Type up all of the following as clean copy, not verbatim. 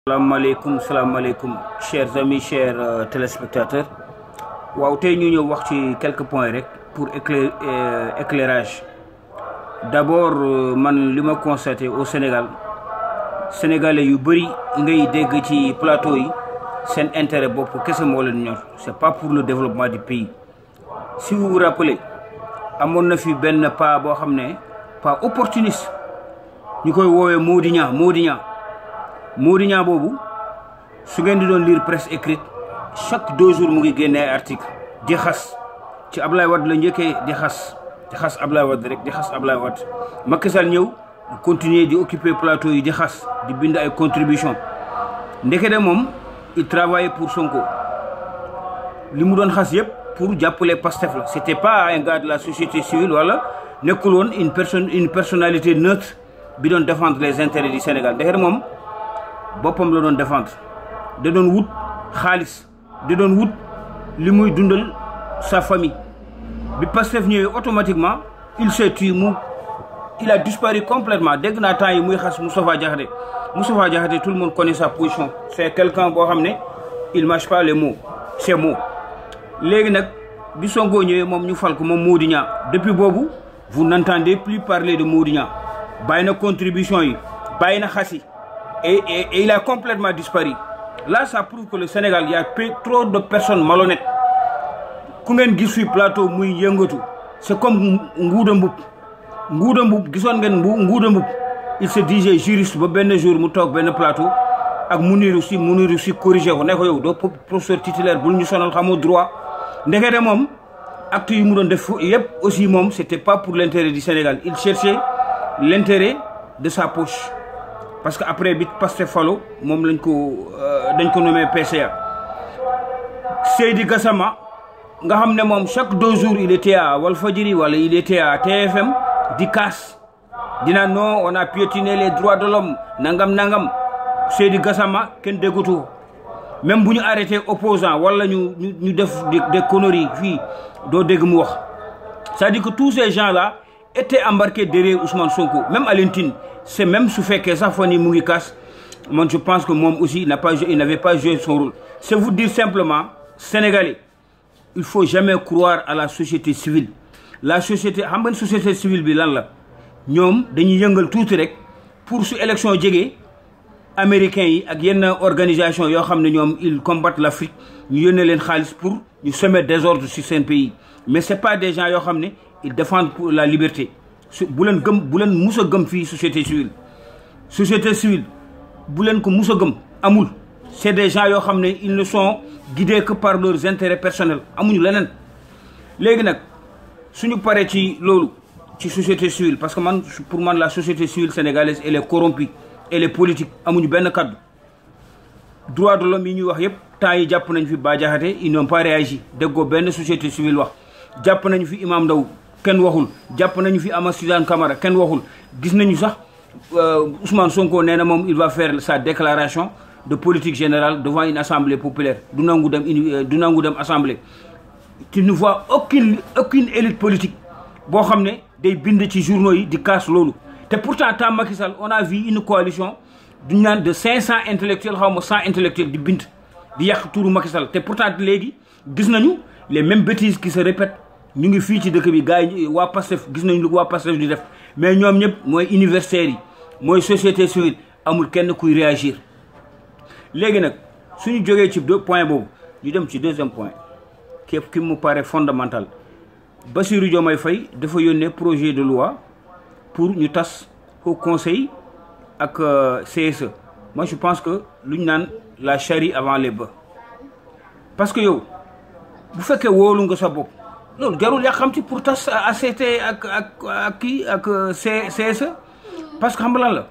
Salam alaikum, chers amis, chers téléspectateurs. Waaw tey ñu ñëw wax ci quelques points rek pour éclairage. D'abord man li ma constaté au Sénégal, sénégalais yu bari ngay dégg ci plateau yi seen intérêt bopp kese moo leen ñor. C'est pas pour le développement du pays. Si vous vous rappelez, amoon na fi benn pas boo xam ne pas opportuniste ñu koy woowee Mody Niang boobu su ngeen di doon lire presse écrite chaque 2 jours mu ngi génne ay article di xas ci Ablaye Wade la njëkkee di xas Ablaye Wade rek di xas Ablaye Wade. Macky Sall ñëw continuer di occuper plateau yi di xas di bind ay contribution ndekete moom il travaillait pour Sonko li mu doon xas yëpp pour jàppale Pastef la. C'était pas un gars de la société civile wala nekkul woon une personnalité neutre bi doon défendre les intérêts du Sénégal. ndekete moom boppam la doon défendre da doon wut xaalis da doon wut li muy dundal sa famille. Bi Pastef ñëwee automatiquement il s'est tué il a disparu complètement. dégg naa temps yi muy xas Moustapha Diakhaté tout le monde connaît sa position. C'est quelqu'un boo xam ne il mâche pas les mots, ses mots. léegi nag bi Sonko ñëwee moom ñu fal ko moom Mody Niang depuis boobu vous n'entendez plus parler de Mody Niang. bàyyi na contribution yi bàyyi na xas yi et il a complètement disparu. Là, ça prouve que le Sénégal, il y a trop de personnes malhonnêtes. Ku ngeen gis fi plateau muy yëngatu c'est comme Ngouda Mboup gisoon ngeen Ngouda Mboup il se disait juriste ba benn jour mu toog benn plateau ak Mounirou Sy corrigé ko ne ko yow doo professeur titulaire bul ñu sonal xamoo droit. ndekete moom acte yi mu doon def yëpp aussi moom c'était pas pour l'intérêt du Sénégal. Il cherchait l'intérêt de sa poche. Parce que après bi Pastef falo moom dañ ko nommé PCA. Seydi Gassama nga xam ne moom chaque 2 jours il était à Walfadjri wala il était à TFM di kaas dina non on a piétiné les droits de l'homme nangam Seydi Gassama kenn déggutu même bu ñu arrêté opposant wala ñu def des conneries fii doo dégg mu wax. C'est-à-dire que tous ces gens-là étaient embarqués derrière Ousmane Sonko. Même Alioune Tine, c'est même su fekkee sax fan yi mu ngi kaas man je pense que moom aussi il n'avait pas joué son rôle. C'est vous dire simplement, Sénégalais, il faut jamais croire à la société civile. La société xam nga société civile bi lan la ñoom dañuy yëngal tuuti rek pour su élection jege américains yi ak yenn organisation yoo xam ne ñoom ils combattent l'Afrique ñu yónnee leen xaalis pour ñu semer désordre sur seen pays. Mais c'est pas des gens yoo xam ne ils défendent pour la liberté. bu leen mus a gëm fii société civile bu leen ko mus a gëm amul. C'est des gens yoo xam ne ils ne sont guidés que par leurs intérêts personnels amuñu leneen. léegi nag suñu paree ci loolu ci société civile parce que pour man la société civile sénégalaise elle est corrompue, elle est politique amuñu benn kaddu. droit de l'homme yi ñuy wax yëpp temps yi jàpp nañ fi Bah Diakhaté ils n'ont pas réagi déggoo benn société civile wax. jàpp nañu fi Imam Ndao kenn waxul jàpp nañu fi Amath Suzanne Camara kenn waxul. gis nañu sax Ousmane Sonko nee na moom il va faire sa déclaration de politique générale devant une assemblée populaire du nangu dem assemblée. Tu ne vois aucune élite politique boo xam ne day bind ci journaux yi di kaas loolu. te pourtant temps Macky Sall on a vu une coalition duñu naan de 500 intellectuels xaw ma 100 intellectuels di bind di yàq turu Macky Sall. te pourtant léegi gis nañu les mêmes bêtises qui se répètent ñu ngi fii ci dëkk bi gars yi waa Pastef gis nañu lu waa Pastef di def mais ñoom ñëpp mooy universitaires yi mooy société civile amul kenn kuy réagir. léegi nag suñu jógee ci point boobu ñu dem ci deuxième point ki mu paraît fondamental. Bassirou Diomaye Faye dafa yónnee projet de loi pour ñu tas au conseil ak CSE. Moi je pense que lu ñu naan la charrue avant les bœufs parce que yow bu fekkee wóolu nga sa bopp loolu jarul yaa xam ci pour tas ACT ak CSE parce que xam nga lan la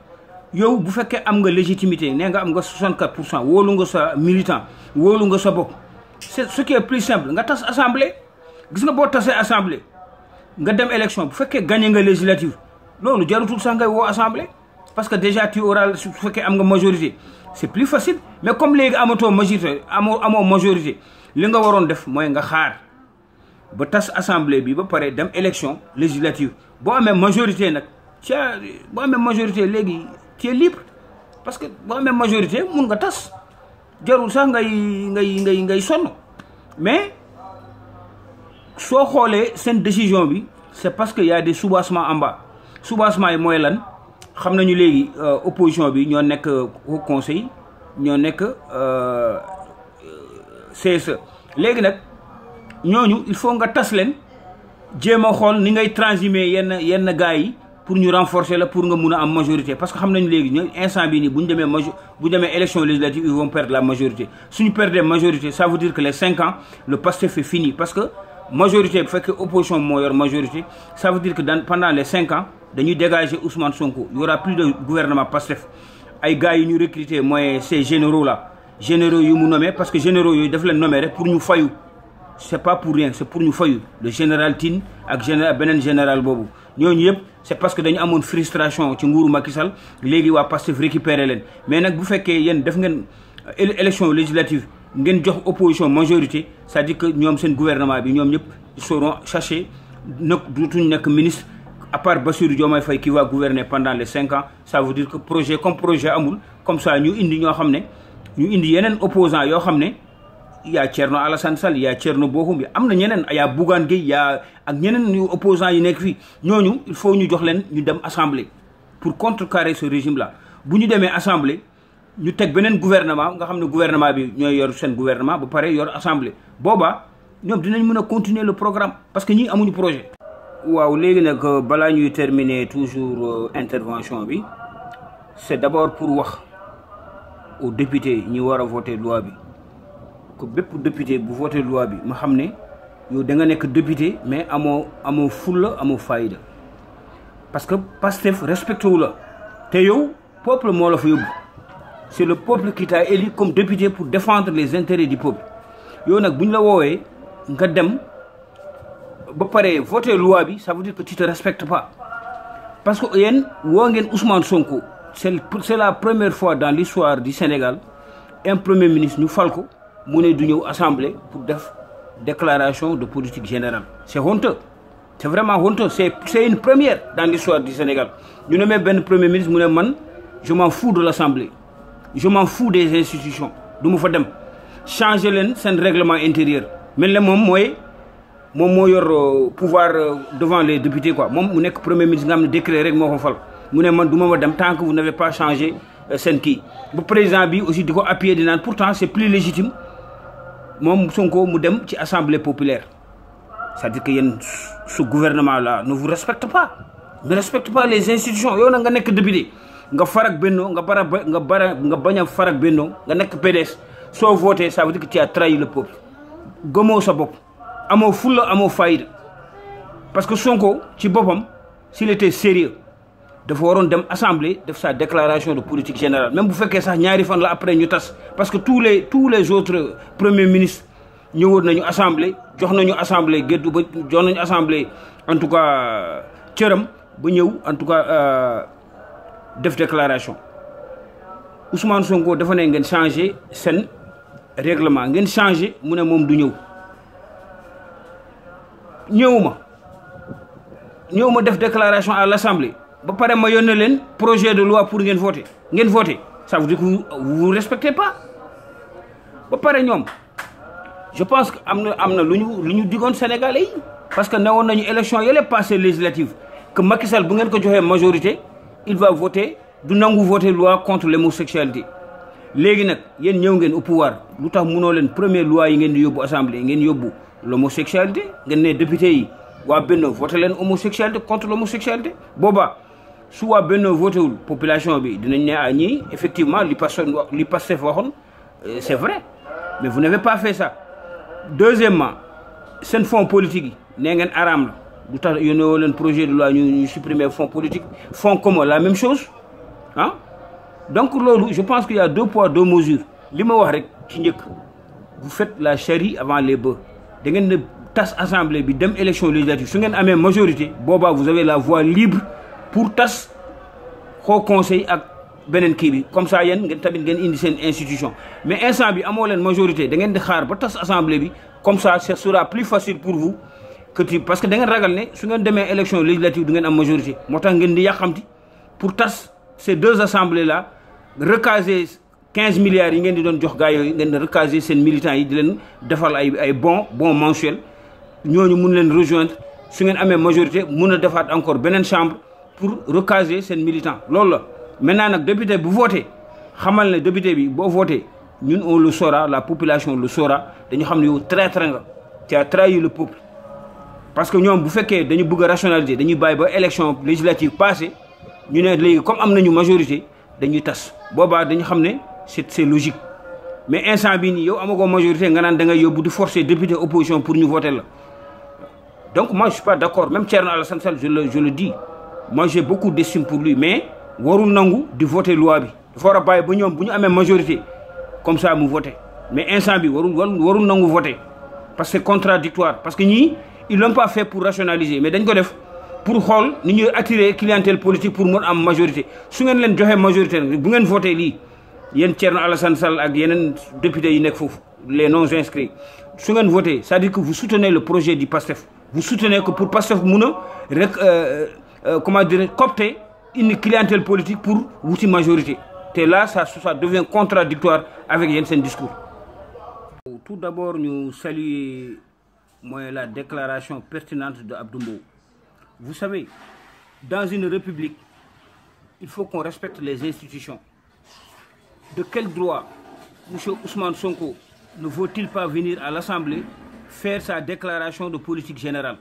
yow bu fekkee am nga légitimité nee nga am nga 64% wóolu nga sa militant wóolu nga sa bopp c'est ce qui est plus simple nga tas assemblée. gis nga boo tasee assemblée nga dem élection bu fekkee gagné nga législative loolu jarutul sax ngay woo assemblée parce que déjà tu auras su fekkee am nga majorité c'est plus facile. mais comme léegi amoo majorité li nga waroon def mooy nga xaar ba tas assemblée bi ba pare dem élection législative boo amee majorité nag boo amee majorité léegi tu es libre parce que boo amee majorité mun nga tas jarul sax ngay sonn mais soo xoolee seen décision bi c'est parce que y a des soubassements en bas soubassement yi mooy lan xam nañu léegi opposition bi ñoo nekk au conseil ñoo nekk CSE léegi nag ñooñu il faut nga tas leen jéem a xool ni ngay transhumer yenn gars yi pour ñu renforcer la pour nga mun a am majorité parce que xam nañu léegi ñooy instant bii nii bu ñu demee élection législative ils vont perdre la majorité suñu perdre majorité ça veut dire que les 5 ans le Pastef est fini parce que majorité bu fekkee opposition moo yor majorité ça veut dire que pendant les 5 ans dañuy dégager Ousmane Sonko il y aura plus de gouvernement Pastef ay gars yi ñu recruter mooy ces généraux là généraux yu mu nommé parce que généraux yooyu daf leen nommé rek pour ñu fayu c'est pas pour rien c'est pour ñu fayu le général Tine ak beneen général boobu ñooñu yëpp c'est parce que dañu amoon frustration ci nguuru Macky Sall léegi waa Pastef récupérer leen mais nag bu fekkee yéen def ngeen élection législative ngeen jox opposition majorité c'est-à-dire que ñoom seen gouvernement bi ñoom ñëpp ils seront chassés nag dutuñ nekk ministre à part Bassirou Diomaye Faye qui va gouverner pendant les 5 ans ça veut dire que projet comme projet amul comme ça ñu indi ñoo xam ne ñu indi yeneen opposants yoo xam ne yaa Thierno Alassane Sall yaa Thierno Bocoum am na ñeneen yaa Bougane Gueye yaa ak ñeneen yu opposants yi nekk fii ñooñu il faut ñu jox leen ñu dem assemblée pour contrecarrer ce régime là bu ñu demee assemblée ñu teg beneen gouvernement nga xam ne gouvernement bi ñooy yor seen gouvernement ba pare yor assemblée boobaa ñoom dinañ mën a continuer le programme parce que ñii amuñu projet. waaw léegi nag balaa ñuy terminer toujours intervention bi c'est d'abord pour wax aux députés ñi war a voter loi bi que bépp député bu voter loi bi ma xam ne yow da nga nekk député mais amoo fulla amoo fayda parce que Pastef respecté wu la te yow peuple moo la fa yóbbu c'est le peuple qui t'a élu comme député pour défendre les intérêts du peuple yow nag bu ñu la woowee nga dem ba pare voter loi bi ça veut dire que tu te respectes pas parce que yéen woo ngeen Ousmane Sonko c'est la première fois dans l'histoire du Sénégal un premier ministre ñu fal ko mu ne du ñëw assemblée pour def déclaration de politique générale c'est honteux c'est vraiment honteux c'est une première dans l'histoire du Sénégal ñu ne même benn premier ministre mu ne man je m'en fous de l'assemblée je m'en fous des institutions du ma fa dem changer leen seen règlement intérieur mel ne moom moo yor pouvoir devant les députés quoi moom mu nekk premier ministre nga xam ne décret rek moo ko fal mu ne man du ma fa dem tant que vous n'avez pas changé seen kii bu président bi aussi di ko appuyer di naan pourtant c'est plus légitime moom Sonko mu dem ci assemblée populaire c'est-à-dire que yéen ce gouvernement là ne vous respecte pas ne respecte pas les institutions yow nag nga nekk député nga farak bennoo nga bañ a farak bennoo nga nekk PDS soo voté ça veut dire que tu as trahi le peuple gëmoo sa bopp amoo fulla amoo fayda parce que Sonko ci boppam s'il était sérieux dafa waroon dem assemblée def sa déclaration de politique générale même bu fekkee sax ñaari fan la après ñu tas parce que tous les autres premiers ministres ñëwoon nañu assemblée jox nañu assemblée géddu ba jox nañu assemblée en tout cas cëram ba ñëw en tout cas def déclaration Ousmane Sonko dafa ne ngeen changer seen règlement ngeen changer mu ne moom du ñëwuma def déclaration à l'assemblée ba pare ma yónnee leen projet de loi pour ngeen voter ça veut dire que vous respectez pas ba pare ñoom je pense que am na lu ñu digoon Sénégalais yi parce que newoon nañu élection yële passé législative que Macky Sall bu ngeen ko joxee majorité il va voter du nangu voter loi contre l'homosexualité léegi nag yéen ñëw ngeen au pouvoir lu tax mënoo leen première loi yi ngeen di yóbbu assemblée ngeen yóbbu l'homosexualité ngeen ne député yi waa Benno voté leen homosexualité contre l'homosexualité boobaa su waa Benno voté wul population bi dinañ ne ñii effectivement li Pastef waxoon c'est vrai mais vous n'avez pas fait ça deuxièmement seen fonds politique yi nee ngeen araam la lu tax yónnee woo leen projet de loi ñu supprimer fonds politique fonds commun la même chose ah donc loolu je pense qu'il y a 2 poids 2 mesures li ma wax rek ci njëkk vous faites la charrue avant les bœufs da ngeen ne tas assemblée bi dem élection législative su ngeen amee majorité boobaa vous avez la voie libre pour tas xoo conseil ak beneen kii bi comme ça yéen ngeen tamit ngeen indi seen institution mais instant bi amoo leen majorité da ngeen di xaar ba tas assemblée bi comme ça ce sera plus facile pour vous que parce que da ngeen ragal ne su ngeen demee élection législative du ngeen am majorité moo tax ngeen di yàqamti pour tas ces 2 assemblées là recaser 15 milliards yi ngeen di doon jox gars yooyu ngeen recaser seen militants yi di leen defal ay bons mensuels ñooñu mun leen rejoindre su ngeen amee majorité mun a defaat encore beneen chambre pour recaser seen militants loolu la. maintenant nag député bu voté xamal ne député bi boo voté ñun on le saura, la population le saura dañu xam ne yow traître nga tu as trahi le peuple. parce que ñoom bu fekkee dañu bëgg a rationaliser dañuy bàyyi ba élection législative passée ñu ne léegi comme am nañu majorité dañuy tas boobaa dañu xam ne c'est logique mais instant bii nii yow amagoo majorité nga naan da ngay yóbbu di forcer député opposition pour ñu voter la. donc moi je suis pas d'accord même Thierno Alassane Sall je le dis moi j'ai beaucoup d'estime pour lui mais warul nangu di voter loi bi dafa war a bàyyi ba ñoom bu ñu amee majorité comme ça mu voter mais instant bi warul nangu voter parce que c'est contradictoire parce que ñii ils l'ont pas fait pour rationaliser mais dañ ko def pour xool ni ñuy attirer clientèle politique pour mën am majorité su ngeen leen joxee majorité bu ngeen voter lii yéen Thierno Alassane Sall ak yeneen députés yi nekk foofu les non inscrits su ngeen voter c'est-à-dire que vous soutenez le projet du PASTEF vous soutenez que pour PASTEF mun a rek comment dire coopter une clientèle politique pour wuti majorité te là ça devient contradictoire avec yéen seen discours. Tout d'abord ñu saluer la déclaration pertinente de Abdou Mbow. Vous savez, dans une république, il faut qu'on respecte les institutions. De quel droit M. Ousmane Sonko ne veut-il pas venir à l'Assemblée faire sa déclaration de politique générale?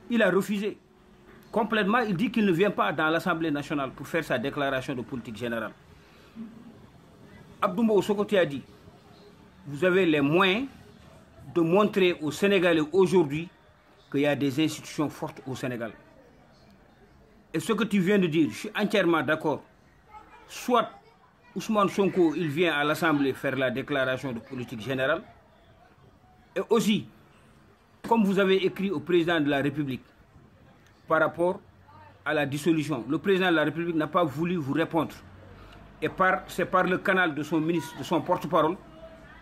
Il a refusé. Complètement, il dit qu'il ne vient pas dans l'Assemblée nationale pour faire sa déclaration de politique générale. Abdou Mbow Sokoti a dit, vous avez les moyens de montrer aux Sénégalais aujourd'hui qu'il y a des institutions fortes au Sénégal. Et ce que tu viens de dire, je suis entièrement d'accord. Soit Ousmane Sonko, il vient à l'Assemblée faire la déclaration de politique générale. Et aussi, comme vous avez écrit au président de la République par rapport à la dissolution, le président de la République n'a pas voulu vous répondre. Et c'est par le canal de son ministre, de son porte-parole,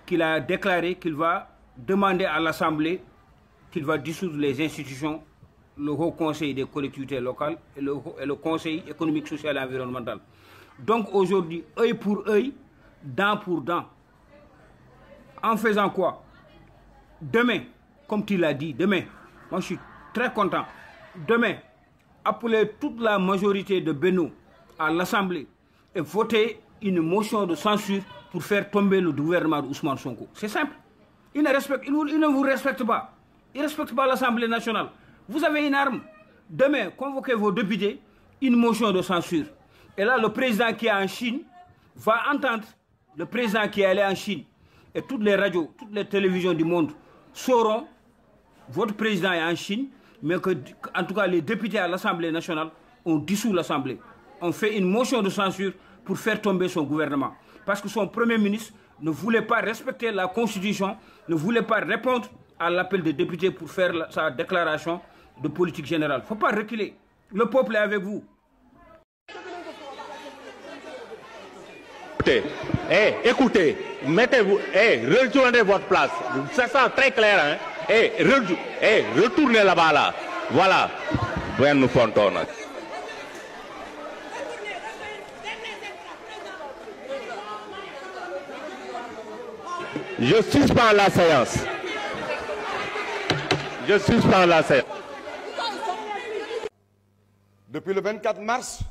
qu'il a déclaré qu'il va demander à l'Assemblée qu'il va dissoudre les institutions, le Haut Conseil des collectivités locales et le Conseil économique, social et environnemental. Donc aujourd'hui, œil pour œil, dent pour dent. En faisant quoi? Demain, comme tu l'as dit, demain, moi je suis très content. Demain, appeler toute la majorité de Benno à l'Assemblée et voter une motion de censure pour faire tomber le gouvernement d'Ousmane Sonko. C'est simple. Il ne vous respecte pas. Il ne respecte pas l'Assemblée nationale. Vous avez une arme. Demain, convoquez vos députés, une motion de censure. Et là, le président qui est en Chine va entendre, le président qui est allé en Chine, et toutes les radios, toutes les télévisions du monde sauront, votre président est en Chine, mais que, en tout cas, les députés à l'Assemblée nationale ont dissous l'Assemblée. On fait une motion de censure pour faire tomber son gouvernement. Parce que son premier ministre ne voulait pas respecter la Constitution, ne voulait pas répondre à l'appel des députés pour faire sa déclaration de politique générale. Il ne faut pas reculer. Le peuple est avec vous. Écoutez, mettez-vous, rejoignez votre place. Ça sent très clair, hein. Retournez là-bas, là. Voilà. Bien nous fontons. Je suspends la séance. Je suspends la séance. Depuis le 24 mars,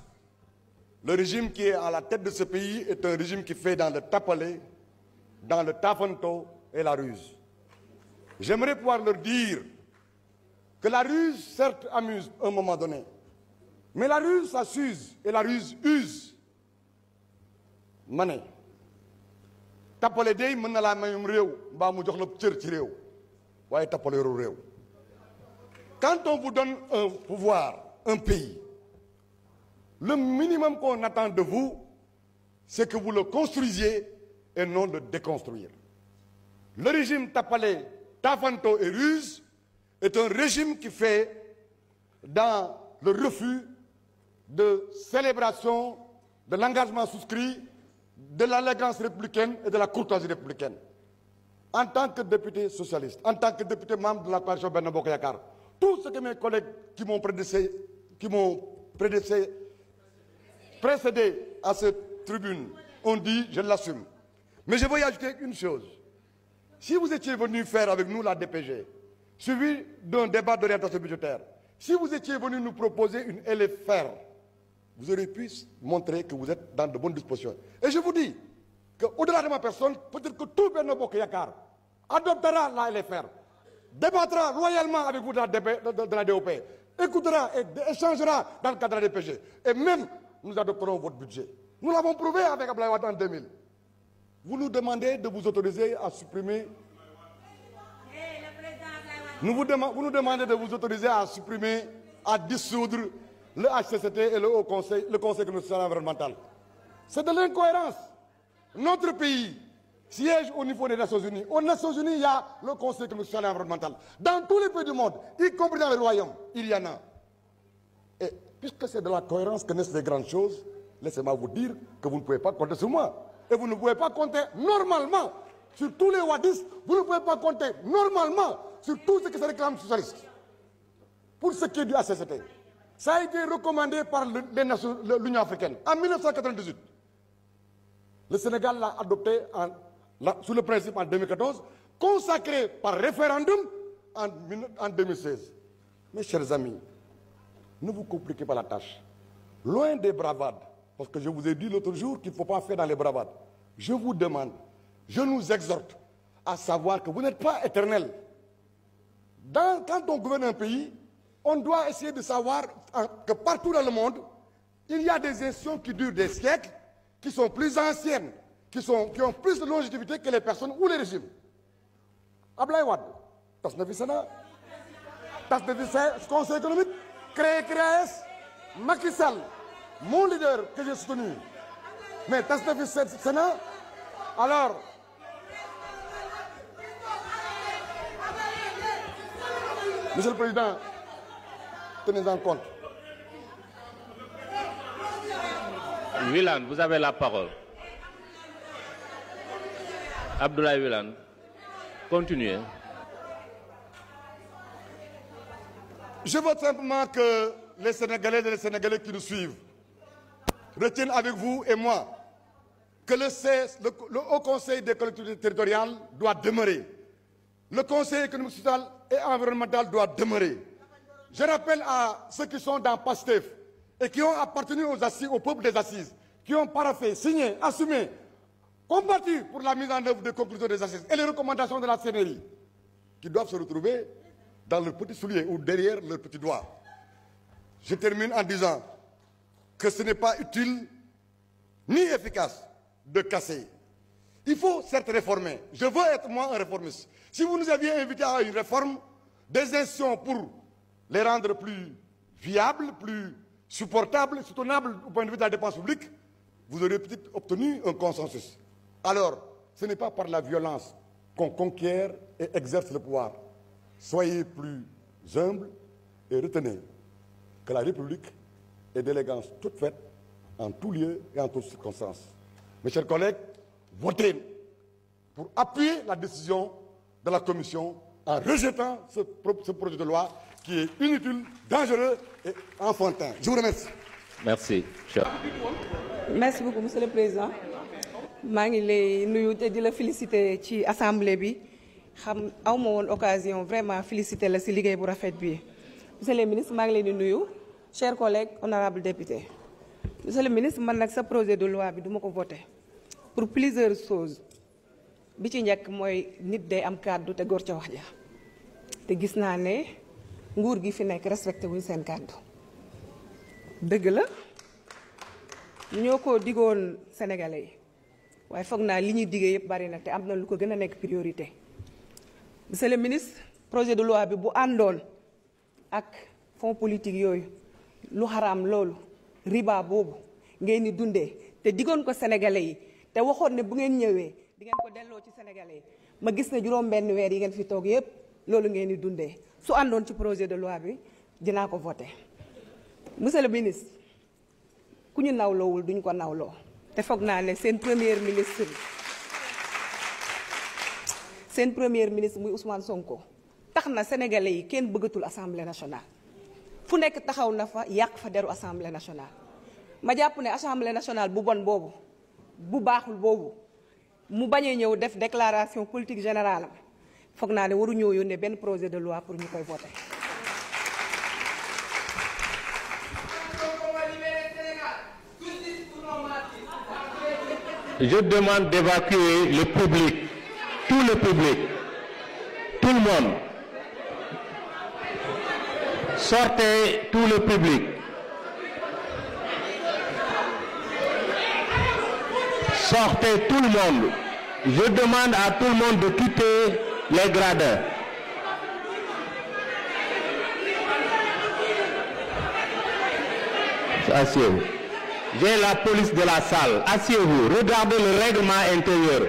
le régime qui est à la tête de ce pays est un régime qui fait dans le tapalé, dans le tafanto et la ruse. J'aimerais pouvoir leur dire que la ruse, certes, amuse à un moment donné, mais la ruse, ça s'use et la ruse use. Mané. Tapalé day mën na laa mayum réew mbaa mu jox la cër ci réew waaye tapalé réew. Quand on vous donne un pouvoir, un pays, le minimum qu'on attend de vous, c'est que vous le construisiez et non le déconstruire. Le régime tapalé, tafanto et ruse est un régime qui fait dans le refus de célébration de l'engagement souscrit, de l'allégance républicaine et de la courtoisie républicaine. En tant que député socialiste, en tant que député membre de la coalition Benno Bokk Yakaar, tout ce que mes collègues qui m'ont précédé à cette tribune on dit, je l'assume. Mais je veux y ajouter une chose. Si vous étiez venu faire avec nous la DPG, suivi d'un débat d'orientation budgétaire, si vous étiez venu nous proposer une LFR, vous auriez pu montrer que vous êtes dans de bonnes dispositions. Et je vous dis qu'au-delà de ma personne, peut-être que tout Benno Bokk Yakaar adoptera la LFR, débattra royalement avec vous de la DOP, écoutera et échangera dans le cadre de la DPG. Et même, nous adopterons votre budget. Nous l'avons prouvé avec Abdoulaye Wade en 2000. Vous nous demandez de vous autoriser à supprimer... Vous nous demandez de vous autoriser à supprimer, à dissoudre le HCCT et le Conseil économique social et environnemental. C'est de l'incohérence. Notre pays siège au niveau des Nations Unies. Aux Nations Unies, il y a le Conseil économique social et environnemental. Dans tous les pays du monde, y compris dans le royaume, il y en a. Et puisque c'est de la cohérence que naissent les grandes choses, laissez-moi vous dire que vous ne pouvez pas compter sur moi. Et vous ne pouvez pas compter normalement sur tous les wadistes. Vous ne pouvez pas compter normalement sur tout ce qui se réclame socialiste. Pour ce qui est du HCCT, ça a été recommandé par l'Union africaine en 1998. Le Sénégal l'a adopté sous le principe en 2014, consacré par référendum en 2016. Mes chers amis, ne vous compliquez pas la tâche. Loin des bravades, parce que je vous ai dit l'autre jour qu'il ne faut pas faire dans les bravades. Je vous demande, je nous exhorte à savoir que vous n'êtes pas éternel. Quand on gouverne un pays, on doit essayer de savoir que partout dans le monde, il y a des institutions qui durent des siècles, qui sont plus anciennes, qui ont plus de longévité que les personnes ou les régimes. Abdoulaye Wade, tas na fi Sénat, tas na fi Conseil économique, créé CREAES, Macky Sall, mon leader que j'ai soutenu, mais tas na fi Sénat. Alors, Monsieur le Président, tenez en compte. Wilane, vous avez la parole. Abdoulaye Wilane, continuez. Je veux simplement que les Sénégalais et les Sénégalais qui nous suivent retiennent avec vous et moi que le Haut Conseil des collectivités territoriales doit demeurer. Le Conseil économique, social et environnemental doit demeurer. Je rappelle à ceux qui sont dans PASTEF et qui ont appartenu aux assises, au peuple des assises, qui ont paraphé, signé, assumé, combattu pour la mise en œuvre des conclusions des assises et les recommandations de la CNRI, qui doivent se retrouver dans leurs petits souliers ou derrière leurs petits doigts. Je termine en disant que ce n'est pas utile ni efficace de casser. Il faut certes réformer. Je veux être moi un réformiste. Si vous nous aviez invités à une réforme des institutions pour les rendre plus viables, plus supportables, soutenables au point de vue de la dépense publique, vous auriez peut-être obtenu un consensus. Alors, ce n'est pas par la violence qu'on conquiert et exerce le pouvoir. Soyez plus humbles et retenez que la République est d'élégance toute faite en tout lieu et en toutes circonstances. Mes chers collègues, votez pour appuyer la décision de la Commission en rejetant ce projet de loi qui est inutile, dangereux et enfantin. Je vous remercie. Merci. Merci beaucoup, Monsieur le Président. maa ngi lay nuyu te di la féliciter ci assemblée bi xam aw ma woon occasion vraiment féliciter la ci liggéey bu rafet bi. Monsieur le ministre maa ngi leen di nuyu chers collègues honorables députés. Monsieur le ministre man nag sa projet de loi bi duma ko voter pour plusieurs choses bi ci njëkk mooy nit day am kàddu te góor ca wax ja te gis naa ne nguur gi fi nekk respecté wuñ seen kàddu dëgg la ñoo ko digoon sénégalais yi waaye foog naa li ñuy diggee yëpp bari na te am na lu ko gën a nekk priorité. Monsieur le ministre projet de loi bi bu àndoon ak fonds politique yooyu lu xaraam loolu riba boobu ngeen di dundee te digoon ko sénégalais yi te waxoon ne bu ngeen ñëwee di ngeen ko delloo ci sénégalais yi ma gis ne juróom-benn weer yi ngeen fi toog yëpp loolu ngeen di dundee su àndoon ci projet de loi bi dinaa ko voter. Monsieur le ministre ku ñu nawloowul duñ ko nawloo te foog naa ne seen premier ministre muy Ousmane Sonko tax na sénégalais yi kenn bëggatul assemblée nationale fu nekk taxaw na fa yàq fa deru assemblée nationale. ma jàpp ne assemblée nationale bu bon boobu bu baaxul boobu mu bañee ñëw def déclaration politique générale am foog naa ne waru ñëw yónnee benn projet de loi pour ñu koy voter. Je demande d'évacuer le public, tout le public, tout le monde. Sortez tout le public. Sortez tout le monde. Je demande à tout le monde de quitter les gradins. Asseyez-vous. J'ai la police de la salle. Asseyez-vous. Regardez le règlement intérieur.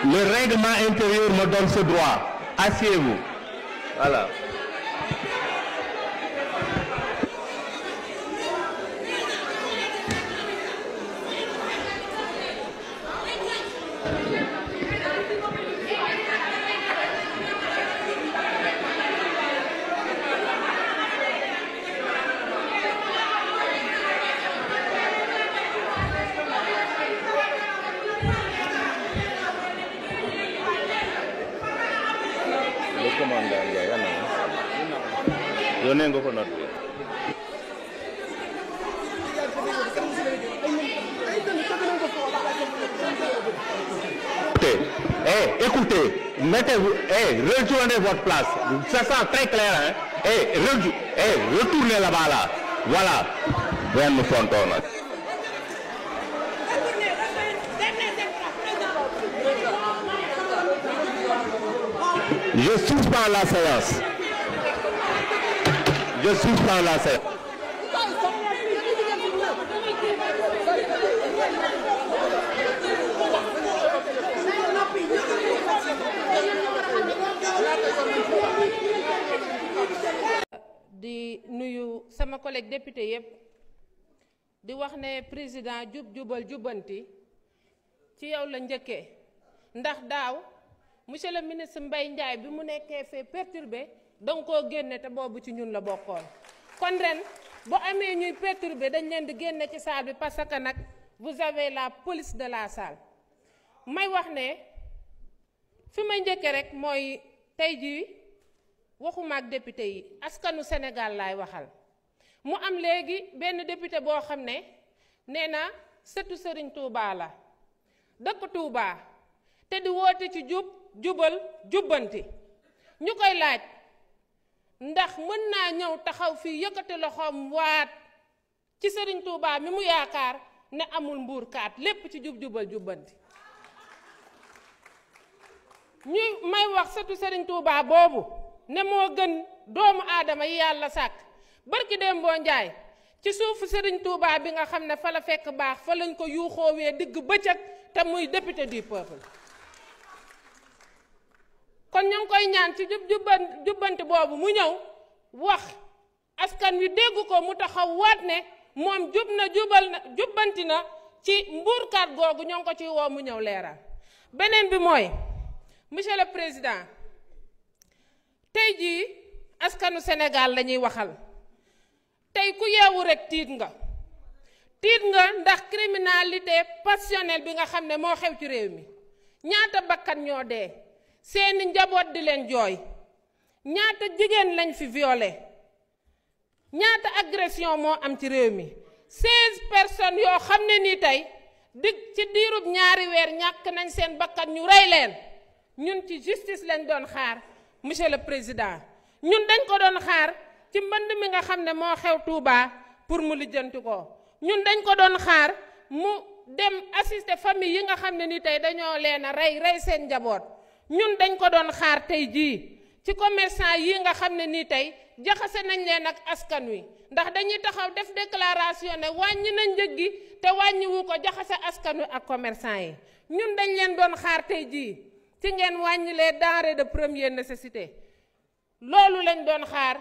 Le règlement intérieur me donne ce droit. Asseyez-vous. Voilà. Écoutez, mettez-vous, retournez votre place. Ça sent très clair, hein? Retournez là-bas, là. Voilà. Viens nous fontonner. Je suspends la séance. Je suspends la séance. di nuyu sama collègue député yépp di wax ne président jubal jubbanti ci yow la njëkkee ndax daaw monsieur le ministre Mbaye Ndiaye bi mu nekkee fee perturbé danga koo génne te boobu ci ñun la bokkoon kon ren bu amee ñuy perturbé dañ leen di génne ci salle bi parce que nag vous avez la police de la salle may wax ne fi may njëkkee rek mooy tey jii waxuma ak député yi askanu Sénégal laay waxal mu am léegi benn député boo xam ne nee na sëtu Serigne Touba la dëkk Touba te di woote ci jubal jubbanti ñu koy laaj ndax mën naa ñëw taxaw fii yëkkati loxoom waat ci Serigne Touba mi mu yaakaar ne amul mbuurkaat lépp ci jubal jubbanti ñuy may wax sëtu Serigne Touba boobu ne moo gën doomu aadama yi yàlla sàkk barki Dembo Njaay ci suufu Serigne Touba bi nga xam ne fa la fekk baax fa lañ ko yuuxoowee digg bëccëg te muy député du peuple kon ñu ngi koy ñaan ci jubbanti boobu mu ñëw wax askan wi dégg ko mu taxaw waat ne moom jubbanti na ci mbuurkaat googu ñoo ngi ko ciy woo mu ñëw leeral beneen bi mooy monsieur le président tey jii askanu Sénégal lañuy waxal tey ku yeewu rek tiit nga ndax criminalité passionnelle bi nga xam ne moo xew ci réew mi ñaata bakkan ñoo dee seeni njaboot di leen jooy ñaata jigéen lañ fi violé ñaata agression moo am ci réew mi 16 personnes yoo xam ne nii tey ci diirub ñaari weer ñàkk nañ seen bakkan ñu rey leen ñun ci justice lañ doon xaar monsieur le président ñun dañ ko doon xaar ci mbënd mi nga xam ne moo xew Touba pour mu lijjanti ko ñun dañ ko doon xaar mu dem assister famille yi nga xam ne ni tey dañoo leen a rey seen njaboot ñun dañ ko doon xaar tey jii ci commerçant yi nga xam ne nii tey jaxase nañ leen ak askan wi ndax dañuy taxaw def déclaration ne wàññi nañ njëg gi te wàññiwu ko jaxase askan wi ak commerçant yi ñun dañ leen doon xaar tey jii ci ngeen wàññi les denrées de première nécessité loolu lañ doon xaar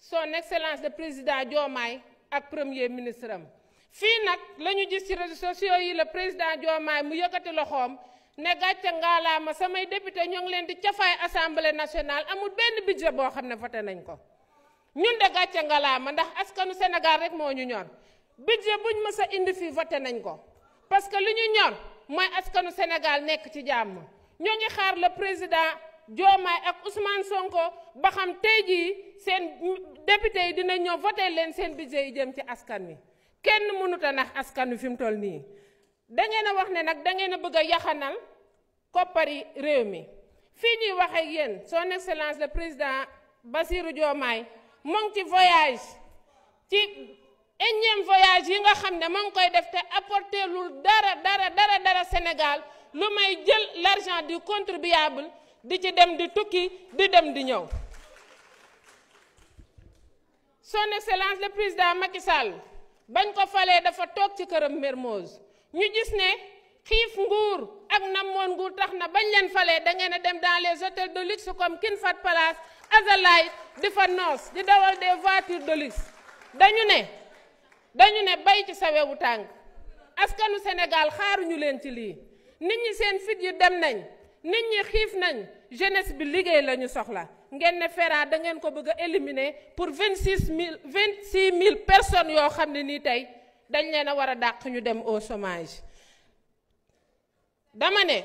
son excellence le président Diomaye ak premier ministre am fii nag la ñu gis ci réseaux sociaux yi le président Diomaye mu yëkkati loxoom ne gàcce ngaalaama samay député ñoo ngi leen di cafaay assemblée nationale amul benn budget boo xam ne voté nañ ko ñun de gàcce ngaalaama ndax askanu Sénégal rek moo ñu ñor budget buñ mës a indi fii voté nañ ko parce que li ñu ñor mooy askanu Sénégal nekk ci jàmm. ñoo ngi xaar le président Diomaye ak Ousmane Sonko ba xam tey jii seen député yi dina ñëw voté leen seen budget yi jëm ci askan wi kenn mënut a nax askan wi fi mu toll nii. da ngeen a wax ne nag da ngeen a bëgg a yaxanal koppari réew mi fii ñuy wax ak yéen son excellence le président Bassirou Diomaye mu ngi ci voyage ci énième voyage yi nga xam ne mu ngi koy def te apporté lul dara Sénégal lu may jël l'argent du contribuable di ci dem di tukki di dem di ñëw. son excellence le président Macky Sall bañ ko falee dafa toog ci këram Mermoz ñu gis ne xiif nguur ak namoon nguur tax na bañ leen falee da ngeen a dem dans les hôtels de luxe comme King Fahd Palace Azalaï di fa noos di dawal des voitures de luxe. dañu ne bay ci sa wewu tànk askanu Sénégal xaaruñu leen ci lii nit ñi seen fit yi dem nañ nit ñi xiif nañ jeunesse bi liggéey la ñu soxla ngeen ne FERA da ngeen ko bëgg a éliminer pour 26 000 personnes yoo xam ne nii tey dañ leen a war a dàq ñu dem au chômage. dama ne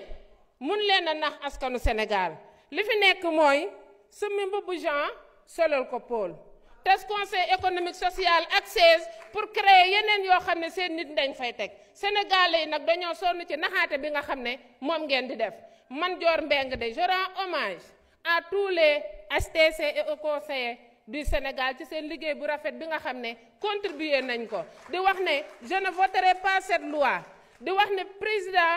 mun leen a nax askanu Sénégal li fi nekk mooy summi mbubbu Jean solal ko Paul tes conseil économique social ak 16 pour créer yeneen yoo xam ne seen nit dañ fay teg sénégalais yi nag dañoo sonn ci naxaate bi nga xam ne moom ngeen di def. man Dior Mbengue de je rends hommage à tous les HTC et aux conseillers du Sénégal ci seen liggéey bu rafet bi nga xam ne contribuer nañ ko di wax ne je ne voterai pas cette loi di wax ne président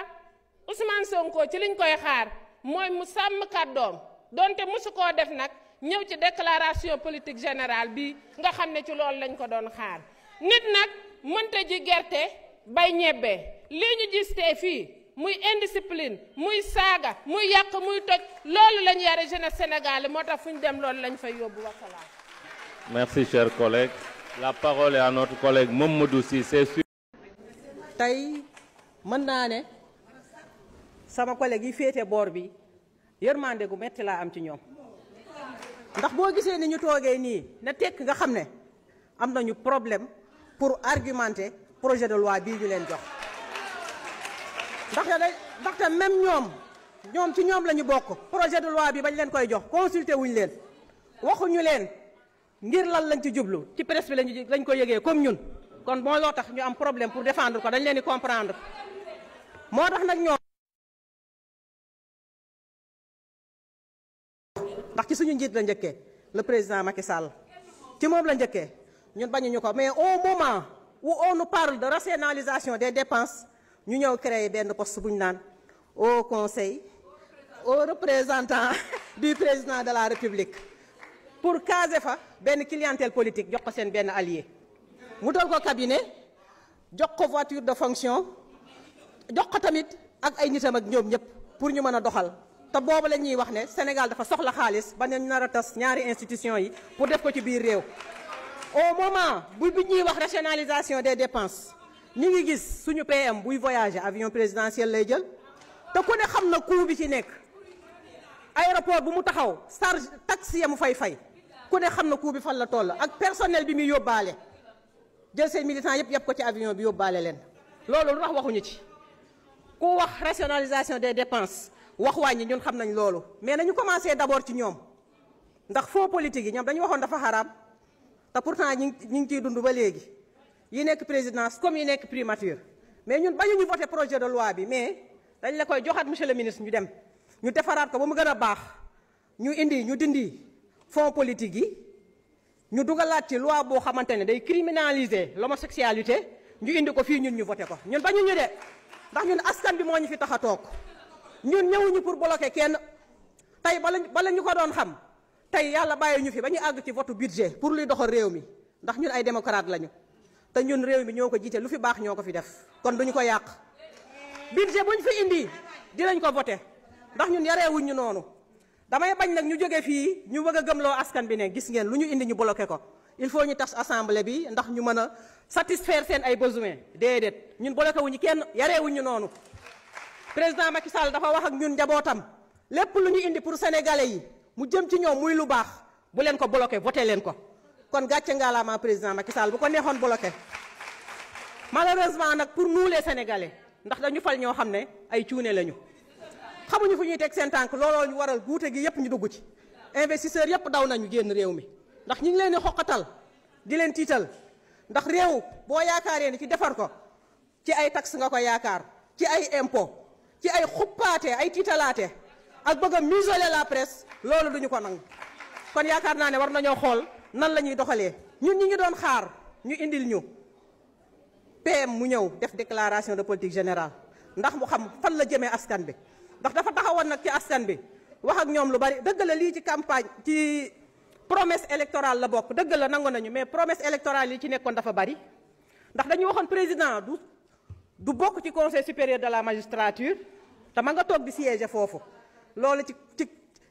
Ousmane Sonko ci liñ koy xaar mooy mu sàmm kàddoom donte mosu koo def nag ñëw ci déclaration politique générale bi nga xam ne ci loolu lañ ko doon xaar nit nag mënta ji gerte bay ñebbe lii ñu gis tey fii muy indiscipline muy saaga muy yàq muy toj loolu lañ yare jeunesse sénégalais moo tax fu ñu dem loolu lañ fay yóbbu wasalaam. Merci chers collègues. La parole est à notre collègue Mamadou Cissé. tey mën naa ne sama collègue yi féete boor bi yërmande gu metti laa am ci ñoom ndax boo gisee ni ñu toogee nii na tekk nga xam ne am nañu problème pour argumenter projet de loi bii ñu leen jox ndaxte même ñoom ci ñoom la ñu bokk projet de loi bi bañ leen koy jox consulté wuñ leen waxuñu leen ngir lan lañ ci jublu ci presse bi lañ ko yëgee comme ñun kon moo loo tax ñu am problème pour défendre ko dañ leen di comprendre moo tax nag ñoom ndax ci suñu njiit la njëkkee le président Macky Sall ci moom la njëkkee ñun bañuñu ko mais au moment où on nous parle de rationalisation des dépenses ñu ñëw créer benn poste bu ñu naan au conseil au représentant du président de la République pour caser fa benn clientèle politique jox ko seen benn allié mu dal ko cabinet jox ko voiture de fonction jox ko tamit ak ay nitam ak ñoom ñëpp pour ñu mën a doxal te boobu la ñuy wax ne Sénégal dafa soxla xaalis ba ne ñu nar a tas ñaari institution yi pour def ko ci biir réew au moment bu ñuy wax rationalisation des dépenses ñu ngi gis suñu PM buy voyager avion présidentiel lay jël te ku ne xam na coût bi ci nekk aéroport bu mu taxaw charge taxi ya mu fay ku ne xam na coût bi fan la toll ak personnel bi muy yóbbaale jël seen militants yëpp ko ci avion bi yóbbaale leen loolu lu tax waxuñu ci ku wax rationalisation des dépenses wax wàññi ñun xam nañ loolu mais nañu commencé d'abord ci ñoom ndax fonds politique yi ñoom dañu waxoon dafa xaraam te pourtant ñi ngi ciy dund ba léegi yi nekk présidence comme yi nekk primature mais ñun bañu ñu voté projet de loi bi mais dañ la koy joxaat monsieur le ministre ñu dem ñu defaraat ko ba mu gën a baax ñu dindi fonds politique yi ñu dugalaat ci loi boo xamante ne day criminaliser l'homosexualité ñu indi ko fii ñun ñu voté ko ñun bañu ñu de ndax ñun askan bi moo ñu fi tax a toog ñun ñëwuñu pour bloquer kenn tey bala ñu ko doon xam tey yàlla bàyyi ñu fi ba ñu àgg ci vote budget pour luy doxal réew mi ndax ñun ay démocrate lañu te ñun réew mi ñoo ko jiite lu fi baax ñoo ko fi def kon duñu ko yàq budget buñ fi indi dinañ ko voté ndax ñun yareewuñ ñu noonu damay bañ nag ñu jóge fii ñu bëgg a gëmloo askan bi ne gis ngeen lu ñu indi ñu bloqué ko il faut ñu tas assemblée bi ndax ñu mën a satisfaire seen ay besoins déedéet ñun bloqué wuñu kenn yareewuñ ñu noonu président Macky Sall dafa wax ak ñun njabootam lépp lu ñu indi pour sénégalais yi mu jëm ci ñoom muy lu baax bu leen ko bloqué voté leen ko kon gàcce ngaalaama président Macky Sall bu ko neexoon bloqué malheureusement nag pour nous les Sénégalais ndax dañu fal ñoo xam ne ay cuune lañu xamuñu fu ñuy teg seen tànk looloo ñu waral guute gi yëpp ñu dugg ci investisseurs yëpp daw nañu génn réew mi ndax ñu ngi leen di xoqatal di leen tiital ndax réew boo yaakaaree ni ci defar ko ci ay taxes nga ko yaakaar ci ay impôt ci ay xuppaate ay tiitalaate ak bëgg a museler la presse loolu duñu ko nangu kon yaakaar naa ne war nañoo xool nan la ñuy doxalee ñun ñi ngi doon xaar ñu indil ñu PM mu ñëw def déclaration de politique générale ndax mu xam fan la jëmee askan bi ndax dafa taxawoon nag ci askan bi wax ak ñoom lu bari dëgg la lii ci campagne ci promesse électorale la bokk dëgg la nangu nañu mais promesse électorale yi ci nekkoon dafa bari ndax dañu waxoon président du bokk ci conseil supérieur de la magistrature te ma nga toog di siéger foofu loolu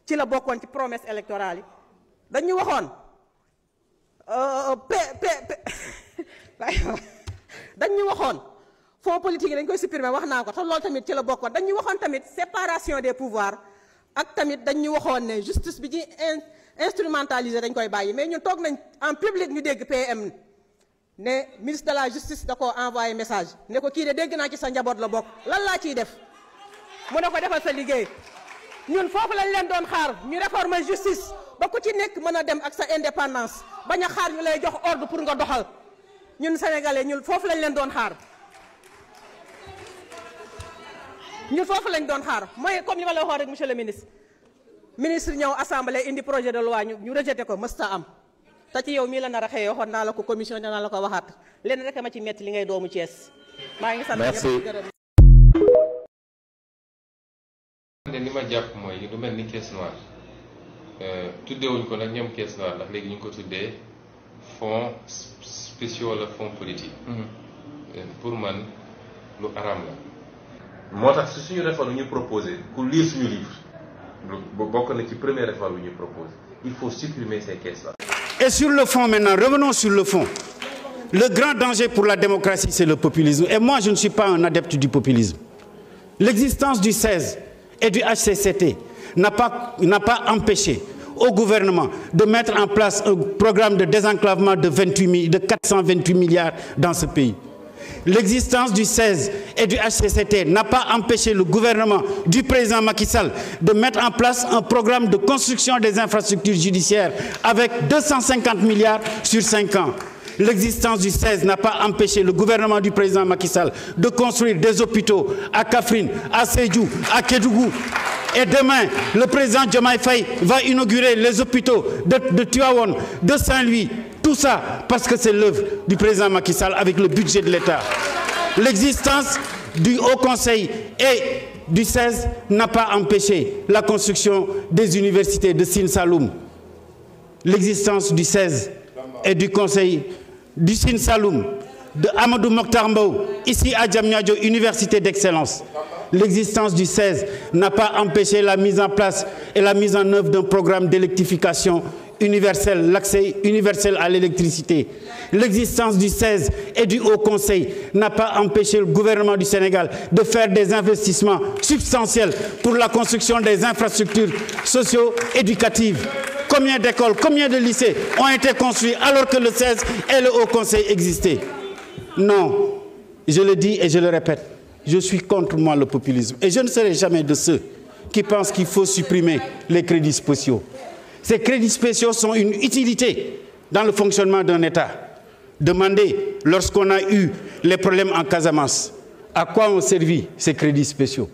ci la bokkoon ci promesse électorale yi dañu waxoon dañu waxoon fonds politique yi dañ koy supprimer wax naa ko te loolu tamit ci la bokkoon dañu waxoon tamit séparation des pouvoirs ak tamit dañu waxoon ne justice bi ci instrumentalisé dañ koy bàyyi mais ñun toog nañ en public ñu dégg PM ne ministre de la justice da ko envoyé message ne ko kii de dégg naa ci sa njaboot la bokk lan laa ciy def mu ne ko defal sa liggéey ñun foofu lañ leen doon xaar ñu réformer justice ba ku ci nekk mën a dem ak sa indépendance bañ a xaar ñu lay jox ordre pour nga doxal ñun sénégalais ñun foofu lañ leen doon xaar mooy comme li ma la waxoon rek monsieur le ministre ñëw assemblée indi projet de loi ñu rejeté ko mësta am te ci yow mii la nar a xëyee waxoon naa la ko commission naa la ko waxaat leen rek ma ci metti li ngay doomu Thiès maa ngi sant ñëpp gërëm. li ma jàpp mooy lu mel ni caisse noire tuddeewuñ ko nag ñoom caisse noire ndax léegi ñu ngi ko tuddee fonds spéciaux wala fonds politique. pour man lu araam la. moo tax si suñu réforme ñu proposé ku lire suñu livre bokk na ci première réforme ñu proposé il faut supprimer ces caisses là. Et sur le fond maintenant, revenons sur le fond. Le grand danger pour la démocratie, c'est le populisme. Et moi, je ne suis pas un adepte du populisme. L'existence du 16 et du HCCT n'a pas empêché au gouvernement de mettre en place un programme de désenclavement de 428 milliards dans ce pays. L'existence du 16 et du HCCT n'a pas empêché le gouvernement du président Macky Sall de mettre en place un programme de construction des infrastructures judiciaires avec 250 milliards sur 5 ans. L'existence du 16 n'a pas empêché le gouvernement du président Macky Sall de construire des hôpitaux à Kaffrine, à Sédhiou, à Kédougou. Et demain, le président Diomaye Faye va inaugurer les hôpitaux de Tivaouane, de Saint-Louis. Tout ça parce que c'est l'œuvre du président Macky Sall avec le budget de l'État. L'existence du Haut Conseil et du 16 n'a pas empêché la construction des universités de Sine Saloum. L'existence du 16 et du Conseil du Sine Saloum, de Amadou Mokhtar Mbow, ici à Diamniadio, université d'excellence. L'existence du 16 n'a pas empêché la mise en place et la mise en œuvre d'un programme d'électrification universel, l'accès universel à l'électricité. L'existence du 16 et du Haut Conseil n'a pas empêché le gouvernement du Sénégal de faire des investissements substantiels pour la construction des infrastructures socio-éducatives. Combien d'écoles, combien de lycées ont été construits alors que le 16 et le Haut Conseil existaient? Non, je le dis et je le répète, je suis contre moi le populisme. Et je ne serai jamais de ceux qui pensent qu'il faut supprimer les crédits spéciaux. Ces crédits spéciaux sont une utilité dans le fonctionnement d'un État. Demandez, lorsqu'on a eu les problèmes en Casamance, à quoi ont servi ces crédits spéciaux?